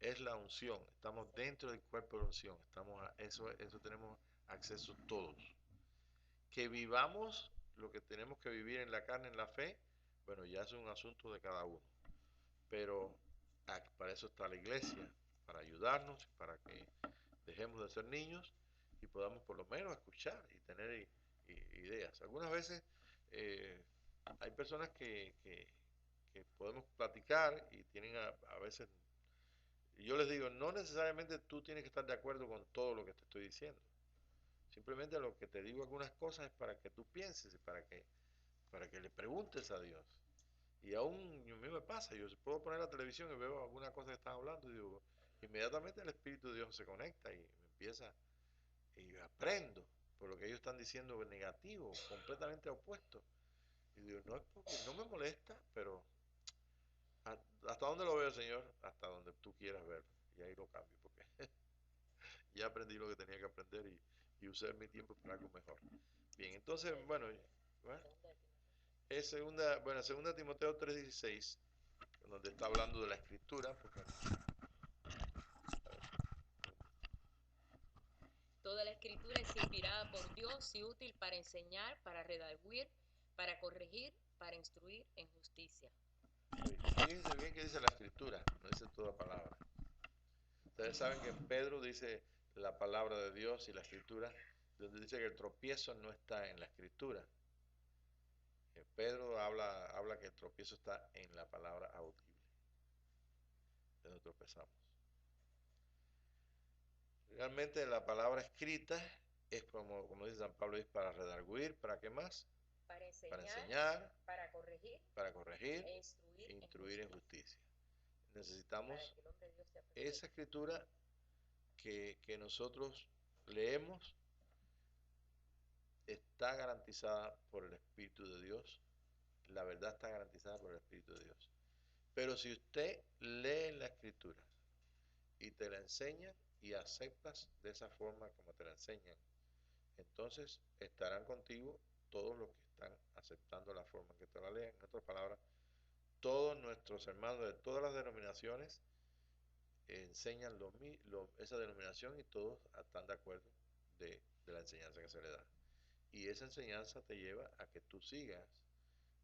Es la unción, estamos dentro del cuerpo de la unción, eso tenemos acceso todos. Que vivamos lo que tenemos que vivir en la carne, en la fe, bueno, ya es un asunto de cada uno. Pero para eso está la iglesia, para ayudarnos, para que dejemos de ser niños y podamos por lo menos escuchar y tener ideas. Algunas veces hay personas que podemos platicar y tienen a veces, y yo les digo, no necesariamente tú tienes que estar de acuerdo con todo lo que te estoy diciendo. Simplemente lo que te digo algunas cosas es para que tú pienses y para que le preguntes a Dios. Y aún a mí me pasa, yo puedo poner la televisión y veo alguna cosa que están hablando y digo, inmediatamente el Espíritu de Dios se conecta y me empieza, y aprendo por lo que ellos están diciendo negativo, completamente opuesto. Y digo, no es porque no me molesta, pero ¿hasta dónde lo veo, Señor? Hasta donde tú quieras verlo. Y ahí lo cambio, porque ya aprendí lo que tenía que aprender y usé mi tiempo para algo mejor. Bien, entonces, bueno, es segunda Timoteo 3:16, donde está hablando de la escritura, porque Toda la escritura es inspirada por Dios y útil para enseñar, para redarguir, para corregir, para instruir en justicia. fíjense bien que dice la escritura, no dice toda palabra. Ustedes saben que en Pedro dice la palabra de Dios y la escritura, donde dice que el tropiezo no está en la escritura. Pedro habla que el tropiezo está en la palabra audible. De donde tropezamos. Realmente la palabra escrita es como dice San Pablo, es para redarguir, ¿para qué más? Para Para enseñar, enseñar, para corregir e e instruir instruir en justicia. para Necesitamos que el hombre de Dios sea perfecto. esa escritura que nosotros leemos está garantizada por el Espíritu de Dios. La verdad está garantizada por el Espíritu de Dios. Pero si usted lee la escritura y te la enseñan y aceptas de esa forma como te la enseñan, entonces estarán contigo todos los que están aceptando la forma en que te la lean. En otras palabras, todos nuestros hermanos de todas las denominaciones enseñan esa denominación y todos están de acuerdo de la enseñanza que se le da. Y esa enseñanza te lleva a que tú sigas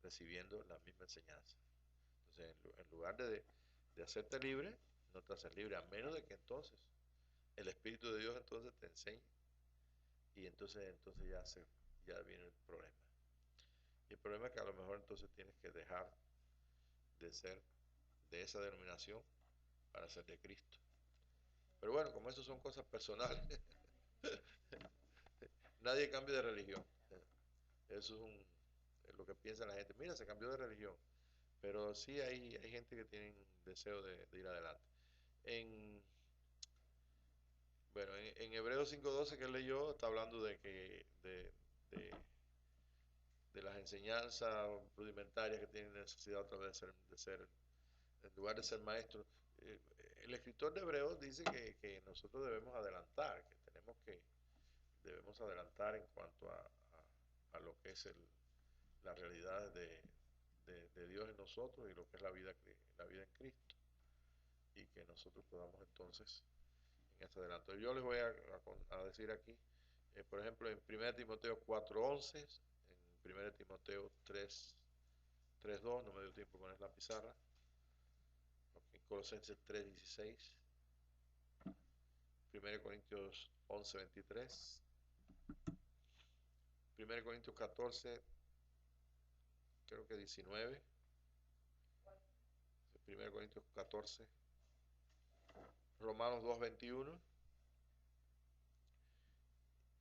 recibiendo la misma enseñanza. Entonces, en lugar de hacerte libre, no te haces libre, a menos de que entonces el Espíritu de Dios entonces te enseñe y entonces ya viene el problema. Y el problema es que a lo mejor entonces tienes que dejar de ser de esa denominación para ser de Cristo. Pero bueno, como eso son cosas personales, nadie cambia de religión. Eso es lo que piensa la gente. Mira, se cambió de religión. Pero sí hay gente que tiene deseo de ir adelante. Bueno, en Hebreos 5:12 que leyó, está hablando de las enseñanzas rudimentarias que tienen necesidad otra vez de ser en lugar de ser maestros. El escritor de Hebreos dice que nosotros debemos adelantar, debemos adelantar en cuanto a lo que es la realidad de Dios en nosotros y lo que es la vida en Cristo. Y que nosotros podamos entonces en este adelanto. Yo les voy a decir aquí, por ejemplo, en 1 Timoteo 4:11, en 1 Timoteo 3:2, no me dio tiempo poner la pizarra, en Colosenses 3:16, 1 Corintios 11:23, 1 Corintios 14, creo que 19, 1 Corintios 14, Romanos 2:21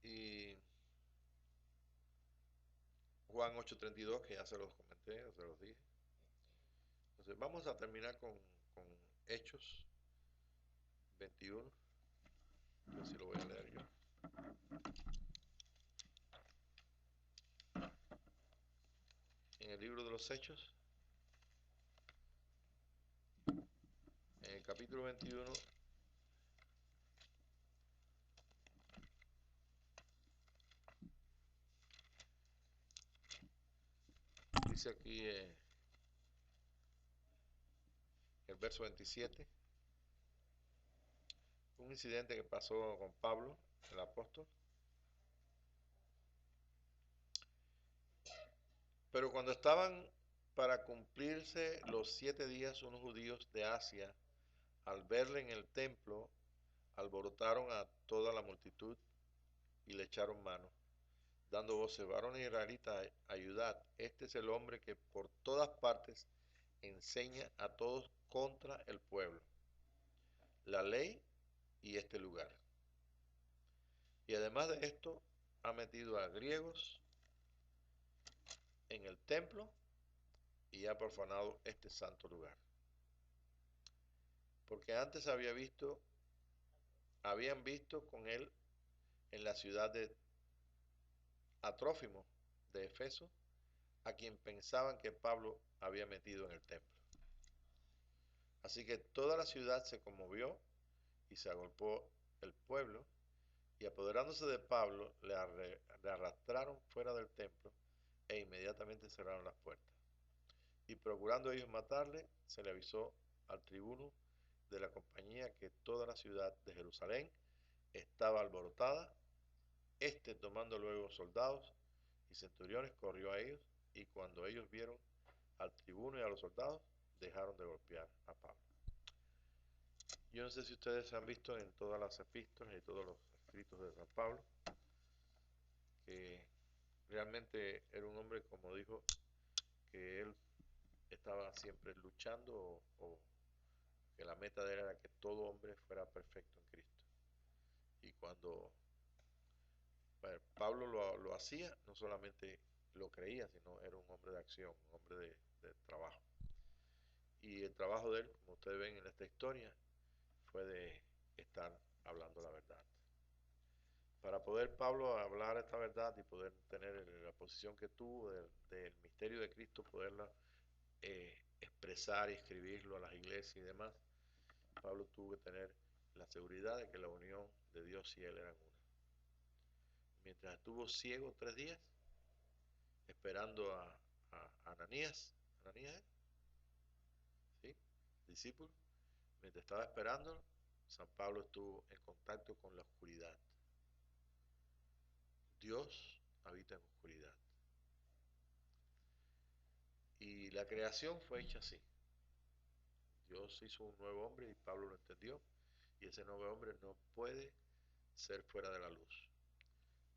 y Juan 8:32, que ya se los comenté, ya se los dije. Entonces vamos a terminar con Hechos 21, a ver si lo voy a leer yo. En el libro de los Hechos, en el capítulo 21, dice aquí el verso 27, un incidente que pasó con Pablo, el apóstol. Pero cuando estaban para cumplirse los 7 días, unos judíos de Asia, al verle en el templo, alborotaron a toda la multitud y le echaron mano, dando voces: varones israelitas, ayudad, este es el hombre que por todas partes enseña a todos contra el pueblo, la ley y este lugar. Y además de esto, ha metido a griegos en el templo y ha profanado este santo lugar. Porque antes habían visto con él en la ciudad de Atrófimo de Efeso, a quien pensaban que Pablo había metido en el templo. Así que toda la ciudad se conmovió y se agolpó el pueblo, y apoderándose de Pablo, le arrastraron fuera del templo e inmediatamente cerraron las puertas. Y procurando ellos matarle, se le avisó al tribuno de la compañía que toda la ciudad de Jerusalén estaba alborotada. Este, tomando luego soldados y centuriones, corrió a ellos, y cuando ellos vieron al tribuno y a los soldados, dejaron de golpear a Pablo. Yo no sé si ustedes han visto en todas las epístolas y todos los escritos de San Pablo, que realmente era un hombre, como dijo, que él estaba siempre luchando o que la meta de él era que todo hombre fuera perfecto en Cristo. Y cuando Pablo lo hacía, no solamente lo creía, sino era un hombre de acción, un hombre de trabajo. Y el trabajo de él, como ustedes ven en esta historia, fue de estar hablando la verdad. Para poder Pablo hablar esta verdad y poder tener la posición que tuvo del misterio de Cristo, poderla expresar y escribirlo a las iglesias y demás, Pablo tuvo que tener la seguridad de que la unión de Dios y él eran una. Mientras estuvo ciego 3 días, esperando a Ananías, ¿sí? Discípulo, mientras estaba esperando, San Pablo estuvo en contacto con la oscuridad. Dios habita en oscuridad. Y la creación fue hecha así. Dios hizo un nuevo hombre y Pablo lo entendió. Y ese nuevo hombre no puede ser fuera de la luz.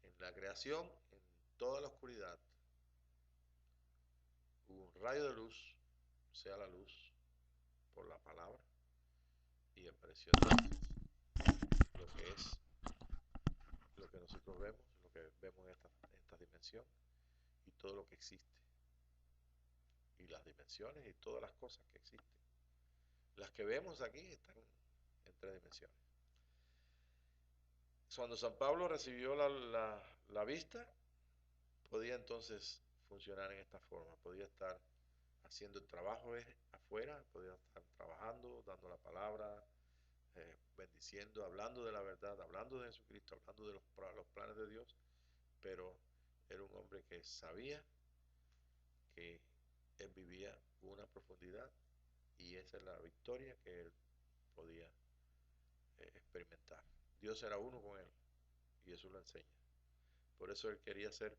En la creación, en toda la oscuridad, hubo un rayo de luz, sea la luz, por la palabra, y apareció entonces lo que es, lo que nosotros vemos, lo que vemos en esta dimensión, y todo lo que existe, y las dimensiones y todas las cosas que existen. Las que vemos aquí están en 3 dimensiones. Cuando San Pablo recibió la vista, podía entonces funcionar en esta forma, podía estar haciendo el trabajo afuera, podía estar trabajando, dando la palabra, bendiciendo, hablando de la verdad, hablando de Jesucristo, hablando de los planes de Dios, pero era un hombre que sabía que él vivía una profundidad y esa es la victoria que él podía experimentar. Dios era uno con él y eso lo enseña. Por eso él quería ser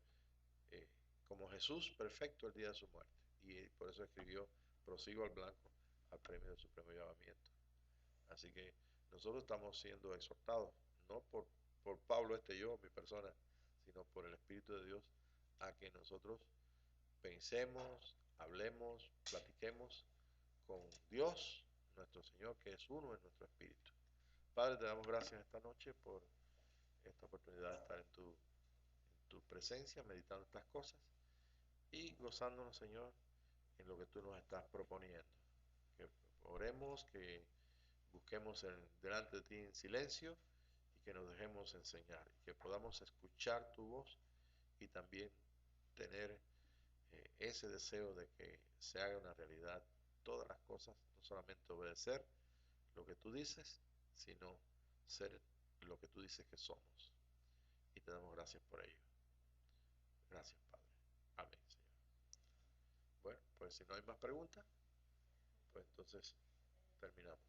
eh, como Jesús, perfecto el día de su muerte. Y por eso escribió, prosigo al blanco, al premio del supremo llamamiento. Así que nosotros estamos siendo exhortados, no por Pablo yo, mi persona, sino por el Espíritu de Dios, a que nosotros pensemos, hablemos, platiquemos con Dios, nuestro Señor, que es uno en nuestro espíritu. Padre, te damos gracias esta noche por esta oportunidad de estar en tu presencia, meditando estas cosas y gozándonos, Señor, en lo que tú nos estás proponiendo. Que oremos, que busquemos delante de ti en silencio y que nos dejemos enseñar, y que podamos escuchar tu voz y también tener ese deseo de que se haga una realidad todas las cosas, no solamente obedecer lo que tú dices, sino ser lo que tú dices que somos. Y te damos gracias por ello. Gracias, Padre. Amén, Señor. Bueno, pues si no hay más preguntas, pues entonces terminamos.